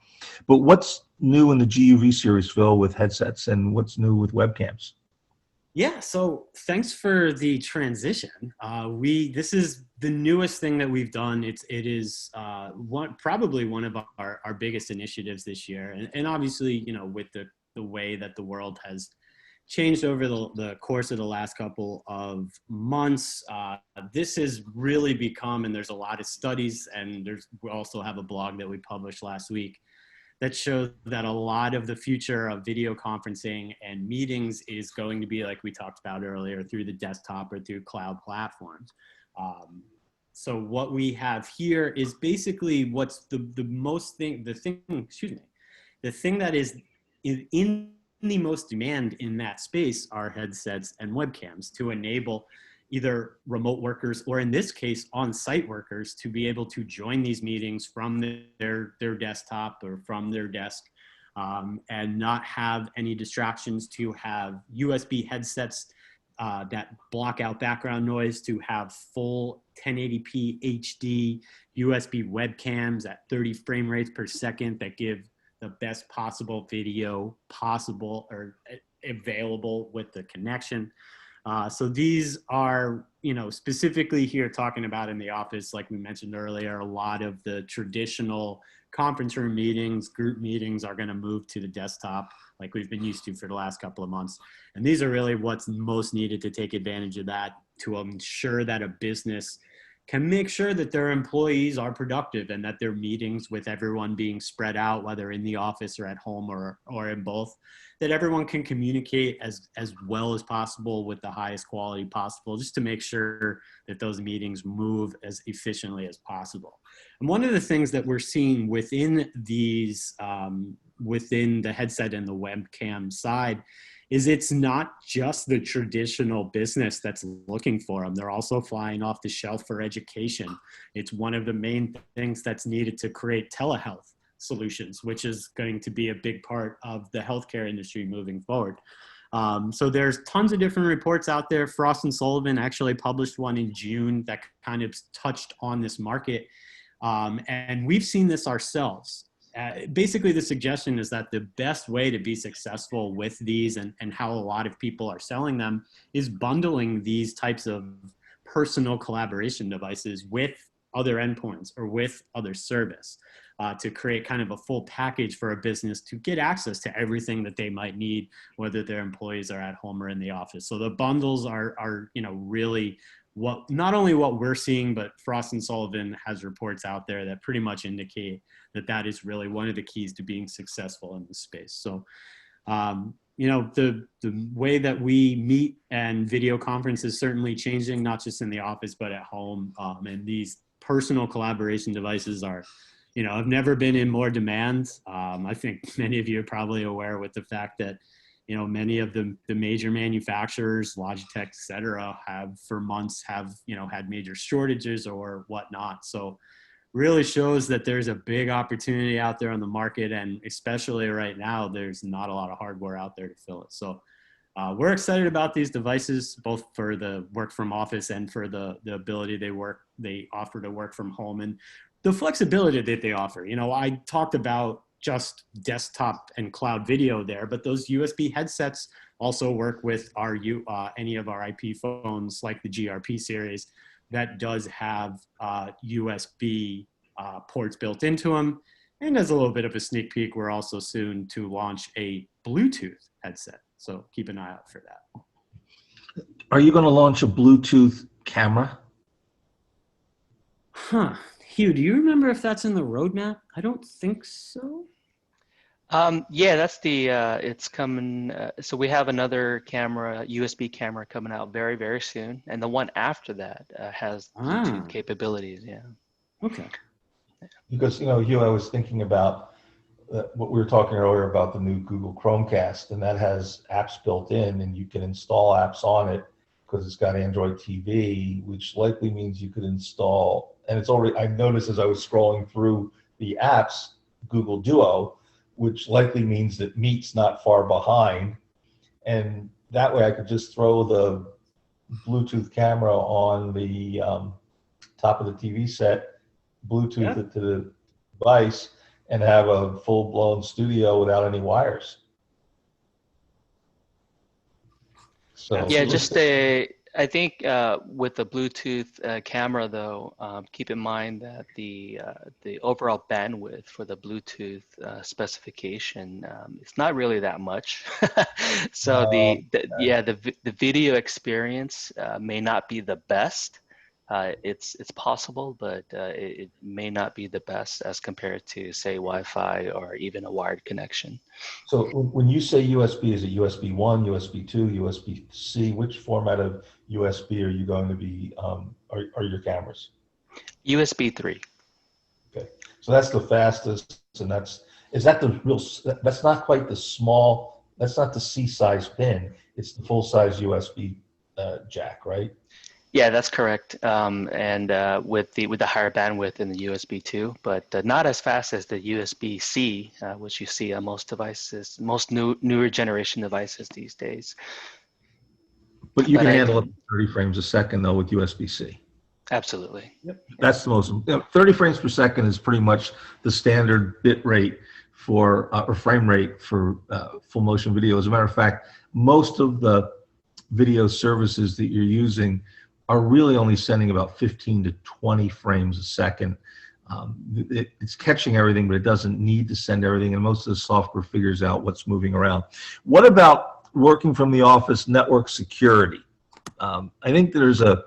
But what's new in the GUV series, Phil, with headsets, and what's new with webcams? Yeah, so thanks for the transition. This is the newest thing that we've done. It is probably one of our biggest initiatives this year, and obviously, with the way that the world has changed over the course of the last couple of months, this has really become, and there's a lot of studies, and we also have a blog that we published last week that shows that a lot of the future of video conferencing and meetings is going to be, like we talked about earlier, through the desktop or through cloud platforms. So what we have here is basically what's the thing that is in the most demand in that space are headsets and webcams to enable either remote workers, or in this case, on-site workers, to be able to join these meetings from their desktop or from their desk, and not have any distractions, to have USB headsets that block out background noise, to have full 1080p HD USB webcams at 30 frame rates per second that give the best possible video possible or available with the connection. So these are, specifically here talking about in the office, like we mentioned earlier, a lot of the traditional conference room meetings, group meetings are going to move to the desktop like we've been used to for the last couple of months. And these are really what's most needed to take advantage of that, to ensure that a business can make sure that their employees are productive and that their meetings, with everyone being spread out, whether in the office or at home or in both, that everyone can communicate as well as possible with the highest quality possible, just to make sure that those meetings move as efficiently as possible. And one of the things that we're seeing within these, within the headset and the webcam side, is it's not just the traditional business that's looking for them. They're also flying off the shelf for education. It's one of the main things that's needed to create telehealth solutions, which is going to be a big part of the healthcare industry moving forward. So there's tons of different reports out there. Frost & Sullivan actually published one in June that kind of touched on this market. And we've seen this ourselves. Basically, the suggestion is that the best way to be successful with these, and how a lot of people are selling them, is bundling these types of personal collaboration devices with other endpoints or with other service, to create kind of a full package for a business to get access to everything that they might need, whether their employees are at home or in the office. So the bundles are really what, not only what we're seeing, but Frost & Sullivan has reports out there that pretty much indicate that that is really one of the keys to being successful in this space. So, the way that we meet and video conference is certainly changing, not just in the office, but at home. And these personal collaboration devices are, have never been in more demand. I think many of you are probably aware with the fact that, many of the major manufacturers, Logitech, et cetera, have for months had major shortages or whatnot. So really shows that there's a big opportunity out there on the market. And especially right now, there's not a lot of hardware out there to fill it. So we're excited about these devices, both for the work from office and for the ability they offer to work from home, and the flexibility that they offer. I talked about just desktop and cloud video there, but those USB headsets also work with our any of our IP phones, like the GRP series, that does have USB ports built into them. And as a little bit of a sneak peek, we're also soon to launch a Bluetooth headset. So keep an eye out for that. Are you going to launch a Bluetooth camera? Hugh, do you remember if that's in the roadmap? I don't think so. Yeah, that's it's coming. So we have another camera, USB camera, coming out very, very soon. And the one after that has Bluetooth capabilities. Yeah. Okay. Because, Hugh, I was thinking about what we were talking earlier about the new Google Chromecast, and that has apps built in, and you can install apps on it because it's got Android TV, which likely means you could install, and it's already, I noticed as I was scrolling through the apps, Google Duo, which likely means that Meet's not far behind. And that way I could just throw the Bluetooth camera on the top of the TV set, Bluetooth it to the device, and have a full-blown studio without any wires. So yeah, I think with the Bluetooth camera, though, keep in mind that the overall bandwidth for the Bluetooth specification, it's not really that much. So the video experience may not be the best. It's possible, but it may not be the best as compared to, say, Wi-Fi or even a wired connection. So when you say USB, is it USB 1, USB 2, USB-C? Which format of USB are you going to be, are your cameras? USB 3. Okay, so that's the fastest, and that's not quite the small That's not the C-size pin. It's the full-size USB jack, right? Yeah, that's correct. With the higher bandwidth in the USB 2, but not as fast as the USB-C, which you see on most devices, most newer generation devices these days. But you But can handle up to 30 frames a second though with USB-C. absolutely. Yep. That's the most. 30 frames per second is pretty much the standard bit rate for or frame rate for full motion video. As a matter of fact, most of the video services that you're using are really only sending about 15 to 20 frames a second. It's catching everything, but it doesn't need to send everything, and most of the software figures out what's moving around. What about working from the office network security? I think there's a,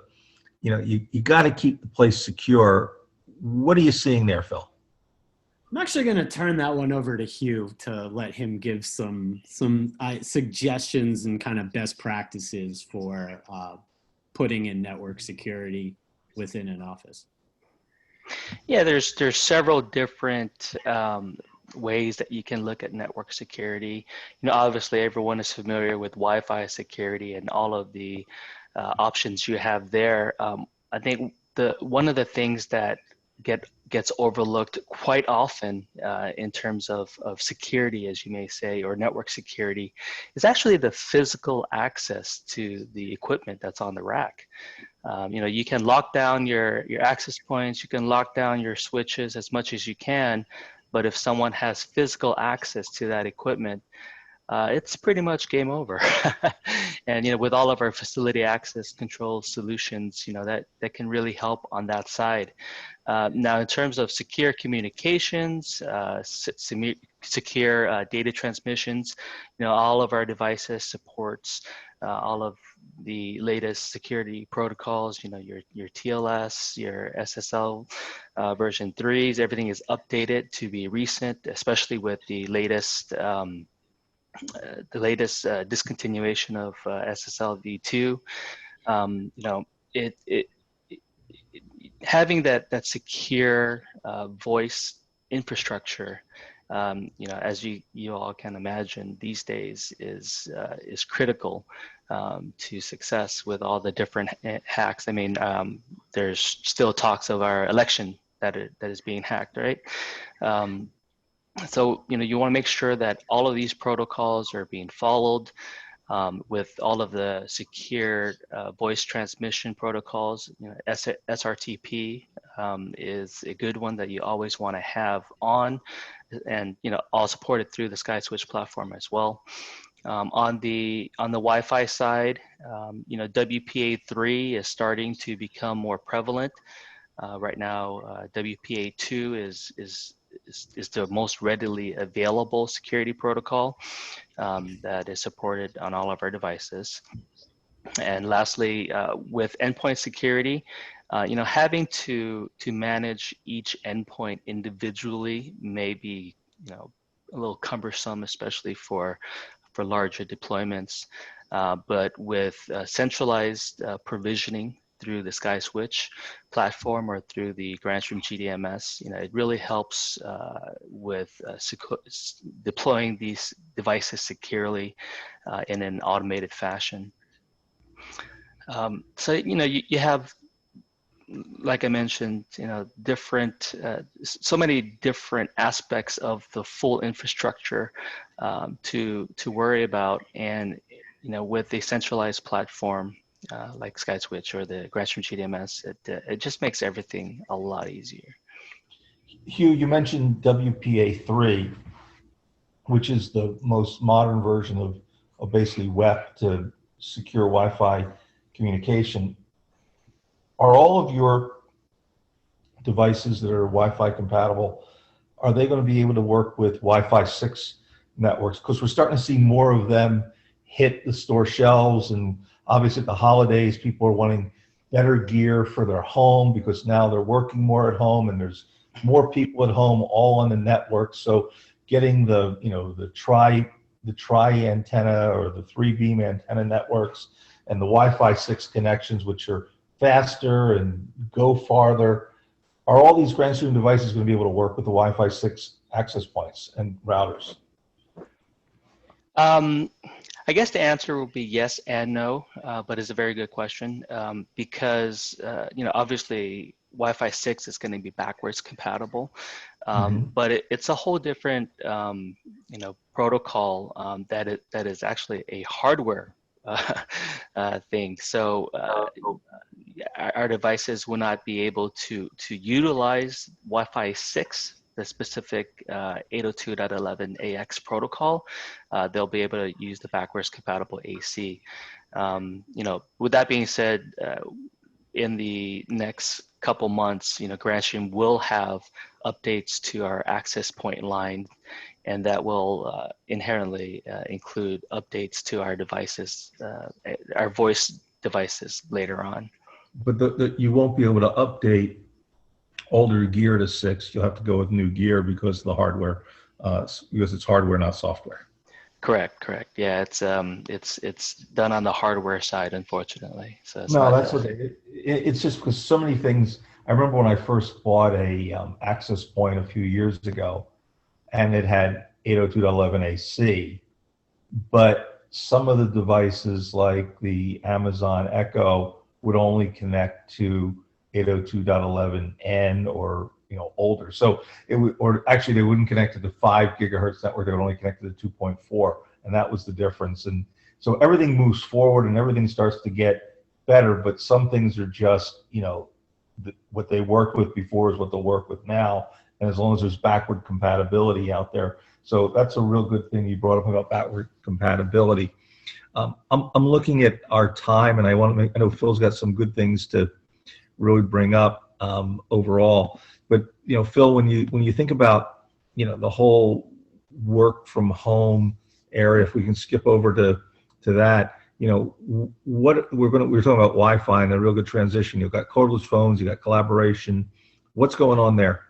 you got to keep the place secure. What are you seeing there, Phil? I'm actually going to turn that one over to Hugh to let him give some suggestions and kind of best practices for putting in network security within an office. Yeah, there's several different ways that you can look at network security. Obviously everyone is familiar with Wi-Fi security and all of the options you have there. I think one of the things that gets overlooked quite often in terms of security, as you may say, or network security, is actually the physical access to the equipment that's on the rack. You can lock down your access points, you can lock down your switches as much as you can, but if someone has physical access to that equipment, it's pretty much game over. And with all of our facility access control solutions, that can really help on that side. Now, in terms of secure communications, secure data transmissions, all of our devices supports all of the latest security protocols. Your TLS, your SSL version 3s, everything is updated to be recent, especially with the latest discontinuation of SSL v2. Having that secure voice infrastructure, as you all can imagine these days, is critical to success with all the different hacks. I mean, there's still talks of our election that is being hacked, right? So you want to make sure that all of these protocols are being followed. With all of the secure voice transmission protocols, SRTP is a good one that you always want to have on, and all supported through the SkySwitch platform as well. On the Wi-Fi side, WPA3 is starting to become more prevalent. Right now, WPA2 is the most readily available security protocol that is supported on all of our devices. And lastly, with endpoint security, having to manage each endpoint individually may be a little cumbersome, especially for larger deployments. But with centralized provisioning through the SkySwitch platform or through the Grandstream GDMS, it really helps with deploying these devices securely in an automated fashion. So you have, like I mentioned, different, so many different aspects of the full infrastructure to worry about, and with a centralized platform like SkySwitch or the Grandstream GDMS, it just makes everything a lot easier. Hugh, you mentioned WPA3, which is the most modern version of basically WEP to secure Wi-Fi communication. Are all of your devices that are Wi-Fi compatible, are they going to be able to work with Wi-Fi 6 networks? Because we're starting to see more of them hit the store shelves, and obviously at the holidays, people are wanting better gear for their home because now they're working more at home and there's more people at home all on the network. So getting the tri antenna or the 3-beam antenna networks and the Wi-Fi 6 connections, which are faster and go farther, are all these Grandstream devices going to be able to work with the Wi-Fi 6 access points and routers? Um, I guess the answer will be yes and no, but it's a very good question because obviously Wi-Fi 6 is going to be backwards compatible, but it's a whole different protocol that is actually a hardware thing. So our devices will not be able to utilize Wi-Fi 6, the specific 802.11ax protocol. They'll be able to use the backwards compatible AC. With that being said, in the next couple months, Grandstream will have updates to our access point line, and that will inherently include updates to our devices, our voice devices later on. But you won't be able to update older gear to 6. You'll have to go with new gear because of the hardware, because it's hardware, not software. Correct. Yeah, it's done on the hardware side, unfortunately. So it's No, not. that's okay. It's just because so many things. I remember when I first bought a access point a few years ago, and it had 802.11ac, but some of the devices like the Amazon Echo would only connect to 802.11n or older. So it would, or actually they wouldn't connect to the 5 gigahertz network. They would only connect to the 2.4, and that was the difference. And so everything moves forward and everything starts to get better, but some things are just what they worked with before is what they'll work with now. And as long as there's backward compatibility out there, so that's a real good thing you brought up about backward compatibility. I'm looking at our time, and I know Phil's got some good things to really bring up overall. But Phil, when you think about the whole work from home area, if we can skip over to that, what we're talking about Wi-Fi and a real good transition. You've got cordless phones, you got collaboration. What's going on there?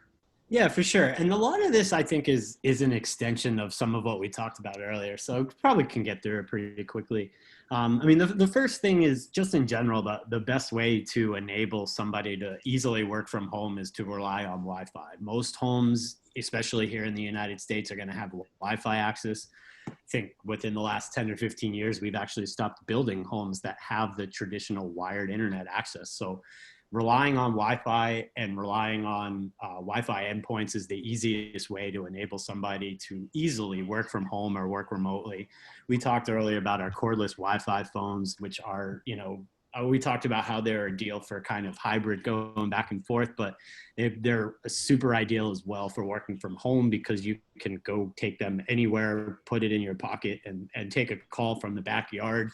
Yeah, for sure. And a lot of this, I think, is an extension of some of what we talked about earlier. So probably can get through it pretty quickly. I mean, the first thing is just in general, the best way to enable somebody to easily work from home is to rely on Wi-Fi. Most homes, especially here in the United States, are going to have Wi-Fi access. I think within the last 10 or 15 years, we've actually stopped building homes that have the traditional wired internet access. So relying on Wi-Fi and relying on Wi-Fi endpoints is the easiest way to enable somebody to easily work from home or work remotely. We talked earlier about our cordless Wi-Fi phones, which are, we talked about how they're a deal for kind of hybrid going back and forth, but they're super ideal as well for working from home because you can go take them anywhere, put it in your pocket and take a call from the backyard.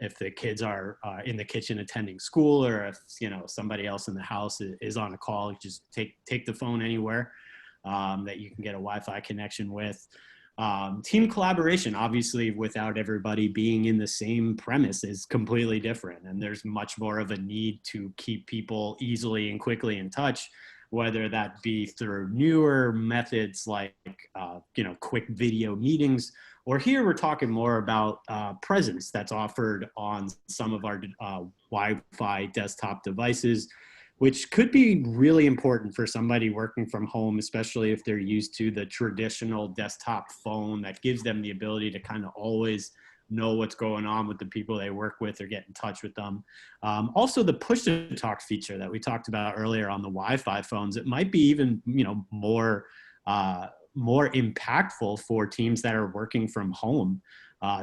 If the kids are in the kitchen attending school, or if, somebody else in the house is on a call, you just take the phone anywhere that you can get a Wi-Fi connection with. Team collaboration, obviously, without everybody being in the same premise is completely different. And there's much more of a need to keep people easily and quickly in touch, whether that be through newer methods like, quick video meetings, or here we're talking more about presence that's offered on some of our Wi-Fi desktop devices, which could be really important for somebody working from home, especially if they're used to the traditional desktop phone that gives them the ability to kind of always know what's going on with the people they work with or get in touch with them. Also, the push to talk feature that we talked about earlier on the Wi-Fi phones, it might be even more impactful for teams that are working from home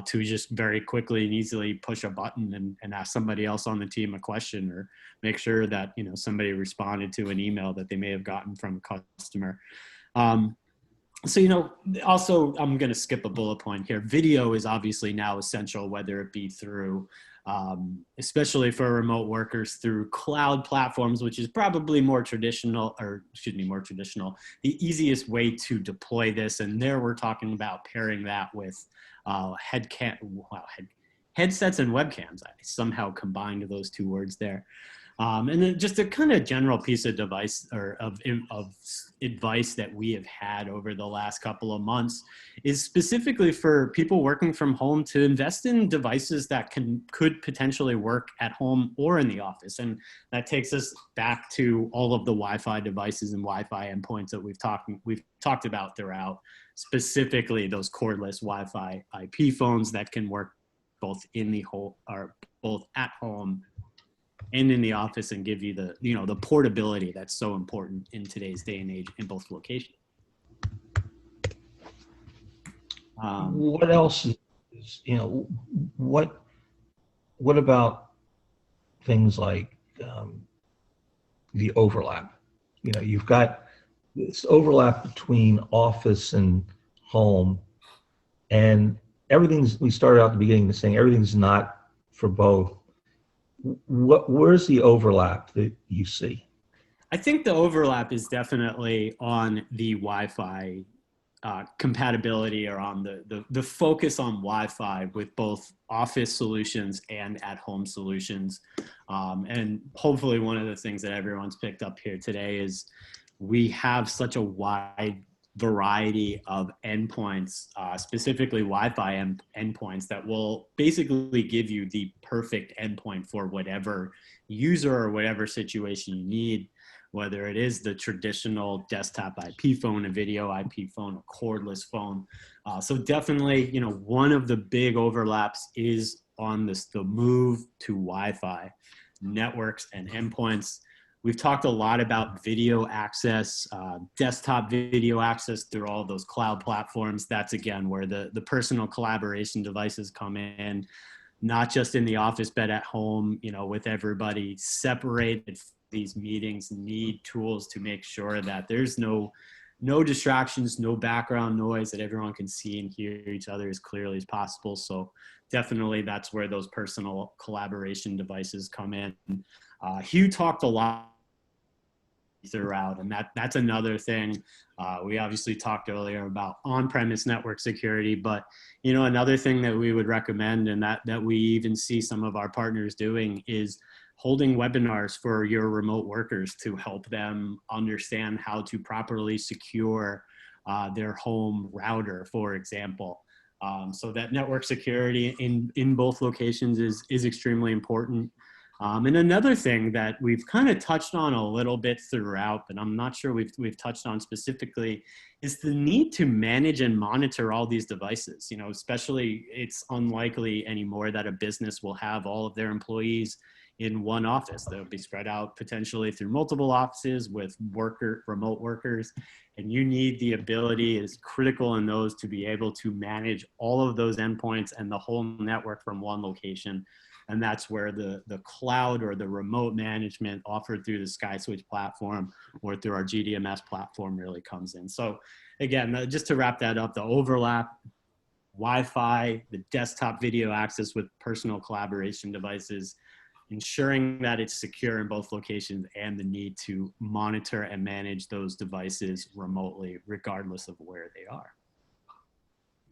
to just very quickly and easily push a button and ask somebody else on the team a question, or make sure that somebody responded to an email that they may have gotten from a customer. So, also, I'm going to skip a bullet point here. Video is obviously now essential, whether it be through, especially for remote workers, through cloud platforms, which is probably more traditional, the easiest way to deploy this. And there we're talking about pairing that with headsets and webcams. I somehow combined those two words there. And then just a kind of general piece of device or of advice that we have had over the last couple of months is specifically for people working from home to invest in devices that could potentially work at home or in the office. And that takes us back to all of the Wi-Fi devices and Wi-Fi endpoints that we've talked about throughout, specifically those cordless Wi-Fi IP phones that can work both in the home or both at home and in the office and give you the, the portability that's so important in today's day and age in both locations. What else is, what about things like the overlap? You've got this overlap between office and home, and we started out at the beginning saying everything's not for both. Where's the overlap that you see? I think the overlap is definitely on the Wi-Fi compatibility, or on the focus on Wi-Fi with both office solutions and at-home solutions. And hopefully one of the things that everyone's picked up here today is we have such a wide variety of endpoints, specifically Wi-Fi endpoints, that will basically give you the perfect endpoint for whatever user or whatever situation you need, whether it is the traditional desktop IP phone, a video IP phone, a cordless phone. So definitely, one of the big overlaps is on the move to Wi-Fi networks and endpoints. We've talked a lot about video access, desktop video access through all those cloud platforms. That's, again, where the personal collaboration devices come in, not just in the office, but at home, with everybody separated. These meetings need tools to make sure that there's no distractions, no background noise, that everyone can see and hear each other as clearly as possible. So definitely that's where those personal collaboration devices come in. Hugh talked a lot throughout, and that's another thing. We obviously talked earlier about on-premise network security, but another thing that we would recommend, and that we even see some of our partners doing, is holding webinars for your remote workers to help them understand how to properly secure their home router, for example. So that network security in both locations is extremely important. And another thing that we've kind of touched on a little bit throughout, but I'm not sure we've touched on specifically, is the need to manage and monitor all these devices. Especially, it's unlikely anymore that a business will have all of their employees in one office. They'll be spread out potentially through multiple offices with remote workers. And you need the ability, is critical in those, to be able to manage all of those endpoints and the whole network from one location. And that's where the cloud or the remote management offered through the SkySwitch platform or through our GDMS platform really comes in. So again, just to wrap that up, the overlap, Wi-Fi, the desktop video access with personal collaboration devices, ensuring that it's secure in both locations, and the need to monitor and manage those devices remotely, regardless of where they are.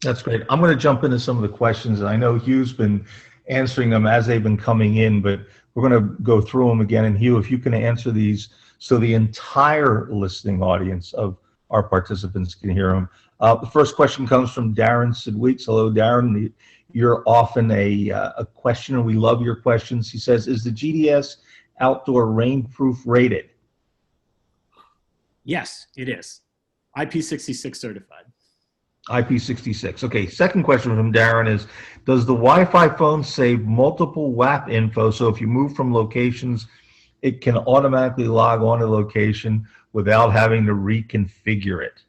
That's great. I'm going to jump into some of the questions, and I know Hugh's been answering them as they've been coming in, but we're going to go through them again. And Hugh, if you can answer these so the entire listening audience of our participants can hear them. The first question comes from Darren Sidweeks. Hello, Darren. You're often a questioner. We love your questions. He says, is the GDS outdoor rainproof rated? Yes, it is. IP66 certified. IP66. Okay, second question from Darren is, does the Wi-Fi phone save multiple WAP info, so if you move from locations, it can automatically log on to location without having to reconfigure it?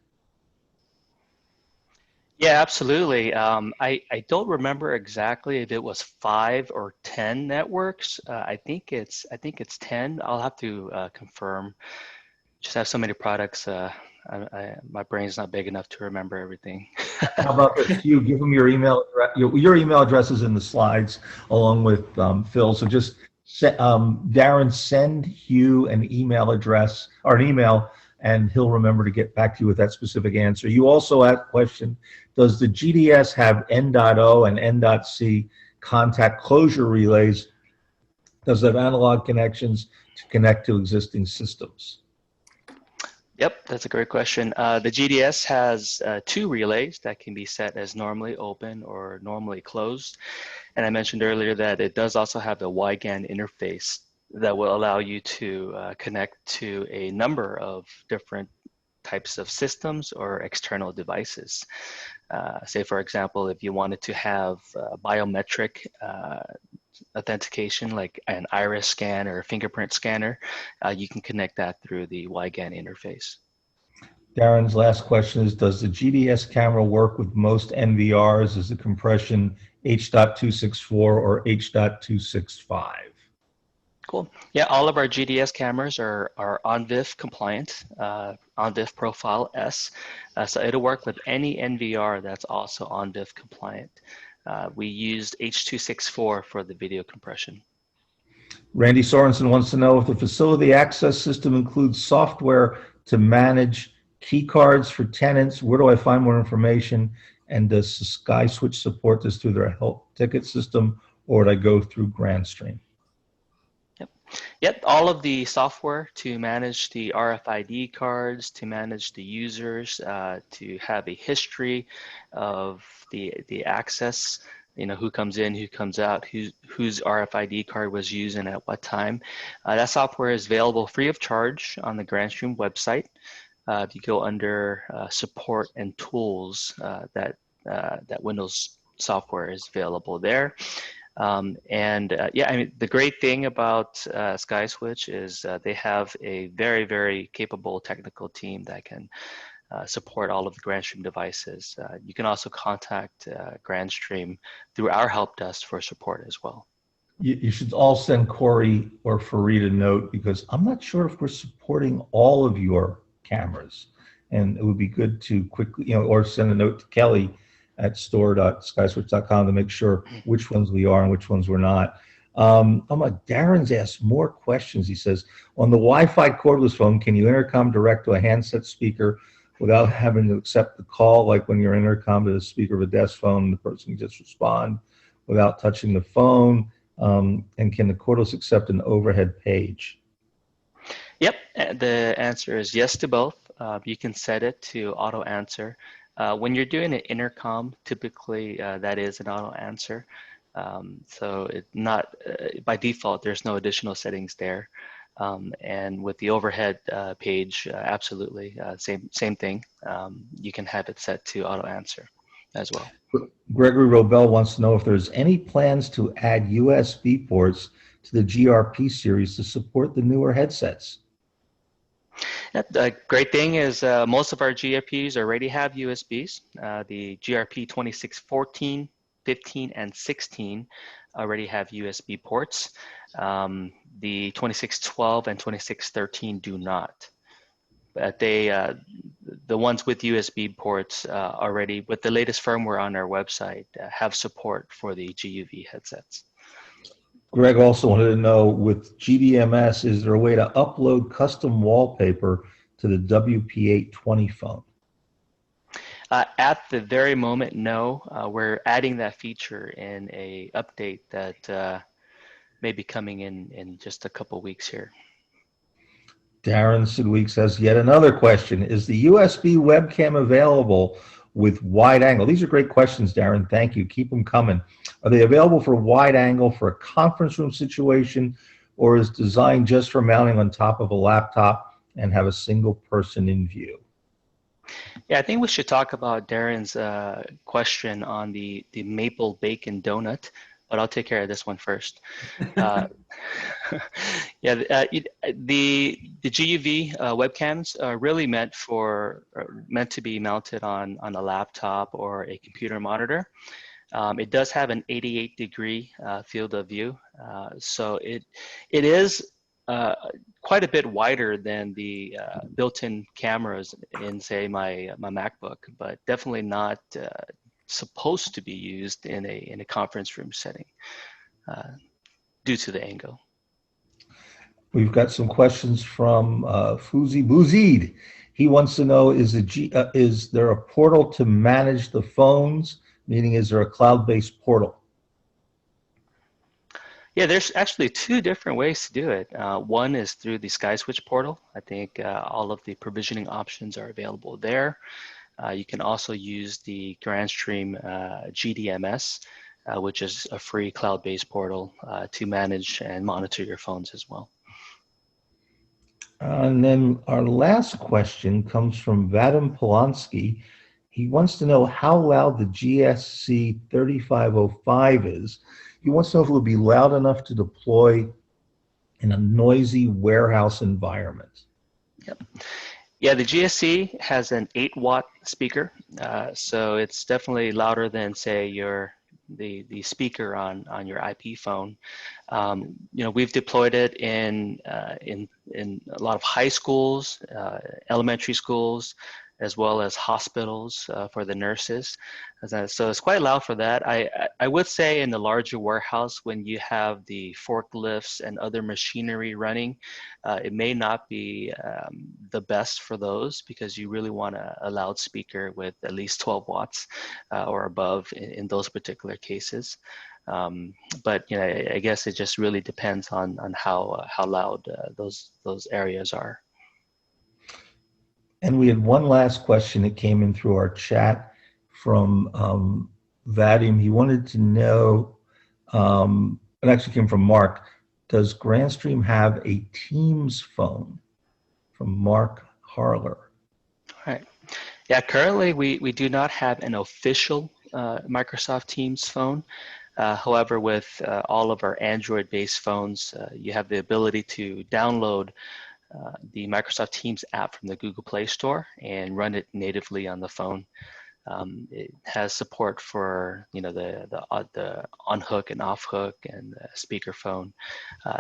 Yeah, absolutely. I don't remember exactly if it was 5 or 10 networks. I think it's 10. I'll have to confirm. Just have so many products. My brain's not big enough to remember everything. How about this? You give them your email address. Your email address is in the slides along with Phil. So just Darren, send Hugh an email address or an email, and he'll remember to get back to you with that specific answer. You also asked a question, does the GDS have N.O and N.C contact closure relays? Does it have analog connections to connect to existing systems? Yep, that's a great question. The GDS has 2 relays that can be set as normally open or normally closed. And I mentioned earlier that it does also have the WiGAN interface that will allow you to connect to a number of different types of systems or external devices. Say, for example, if you wanted to have biometric authentication, like an iris scan or a fingerprint scanner, you can connect that through the WiGAN interface. Darren's last question is, does the GDS camera work with most NVRs? Is the compression H.264 or H.265? Cool. Yeah, all of our GDS cameras are ONVIF compliant, ONVIF Profile S. So it'll work with any NVR that's also ONVIF compliant. We used H.264 for the video compression. Randy Sorensen wants to know if the facility access system includes software to manage key cards for tenants. Where do I find more information? And does SkySwitch support this through their help ticket system, or would I go through Grandstream? Yep, all of the software to manage the RFID cards, to manage the users, to have a history of the access, you know, who comes in, who comes out, whose RFID card was used and at what time. That software is available free of charge on the Grandstream website. If you go under support and tools, that Windows software is available there. Yeah, I mean, the great thing about SkySwitch is they have a very, very capable technical team that can support all of the Grandstream devices. You can also contact Grandstream through our help desk for support as well. You should all send Corey or Fareed a note, because I'm not sure if we're supporting all of your cameras, and it would be good to quickly, or send a note to Kelly at store.skyswitch.com to make sure which ones we are and which ones we're not. Darren's asked more questions. He says, on the Wi-Fi cordless phone, can you intercom direct to a handset speaker without having to accept the call? Like when you're intercom to the speaker of a desk phone, the person can just respond without touching the phone. And can the cordless accept an overhead page? Yep, the answer is yes to both. You can set it to auto answer. When you're doing an intercom, typically that is an auto answer. So it's not, by default, there's no additional settings there. And with the overhead page, absolutely, same thing. You can have it set to auto answer as well. Gregory Robel wants to know if there's any plans to add USB ports to the GRP series to support the newer headsets. The great thing is most of our GRPs already have USBs. The GRP 2614, 15, and 16 already have USB ports. The 2612 and 2613 do not. But the ones with USB ports already, with the latest firmware on our website, have support for the GUV headsets. Greg also wanted to know, with GDMS, is there a way to upload custom wallpaper to the WP820 phone? At the very moment, no. We're adding that feature in a update that may be coming in just a couple weeks here. Darren Sidweeks has yet another question. Is the USB webcam available with wide angle? These are great questions, Darren. Thank you. Keep them coming. Are they available for wide angle for a conference room situation, or is designed just for mounting on top of a laptop and have a single person in view? Yeah, I think we should talk about Darren's question on the maple bacon donut, but I'll take care of this one first. Yeah, the GUV webcams are really meant to be mounted on a laptop or a computer monitor. It does have an 88-degree field of view, so it is quite a bit wider than the built-in cameras in, say, my MacBook, but definitely not supposed to be used in a conference room setting due to the angle. We've got some questions from Fuzi Bouzid. He wants to know, is there a portal to manage the phones? Meaning, is there a cloud-based portal? Yeah, there's actually two different ways to do it. One is through the SkySwitch portal. I think all of the provisioning options are available there. You can also use the Grandstream GDMS, which is a free cloud-based portal to manage and monitor your phones as well. And then our last question comes from Vadim Polanski. He wants to know how loud the GSC 3505 is. He wants to know if it would be loud enough to deploy in a noisy warehouse environment. Yep. Yeah, the GSC has an 8-watt speaker, so it's definitely louder than, say, the speaker on your IP phone. We've deployed it in a lot of high schools, elementary schools, as well as hospitals for the nurses. So it's quite loud for that. I would say in the larger warehouse, when you have the forklifts and other machinery running, it may not be the best for those, because you really want a loudspeaker with at least 12 watts or above in those particular cases. But I guess it just really depends on how loud those areas are. And we had one last question that came in through our chat from Vadim. He wanted to know, it actually came from Mark, does Grandstream have a Teams phone? From Mark Harler. All right. Yeah, currently we do not have an official Microsoft Teams phone. However, with all of our Android-based phones, you have the ability to download the Microsoft Teams app from the Google Play Store and run it natively on the phone. It has support for the on hook and off hook and the speakerphone,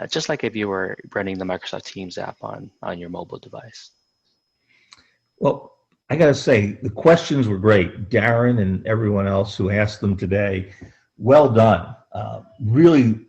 just like if you were running the Microsoft Teams app on your mobile device. Well, I got to say, the questions were great. Darren and everyone else who asked them today, well done. Really,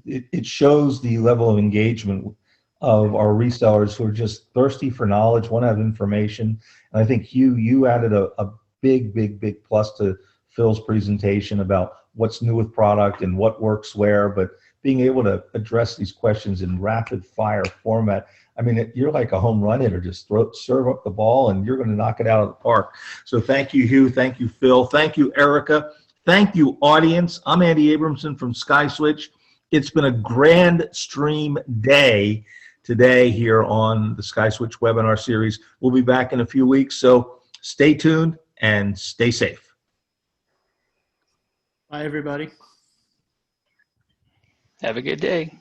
it shows the level of engagement of our resellers who are just thirsty for knowledge, want to have information. And I think, Hugh, you added a big plus to Phil's presentation about what's new with product and what works where, but being able to address these questions in rapid fire format. I mean, you're like a home run hitter. Just serve up the ball and you're going to knock it out of the park. So thank you, Hugh. Thank you, Phil. Thank you, Erica. Thank you, audience. I'm Andy Abramson from SkySwitch. It's been a Grandstream day today here on the SkySwitch webinar series. We'll be back in a few weeks, so stay tuned and stay safe. Bye, everybody. Have a good day.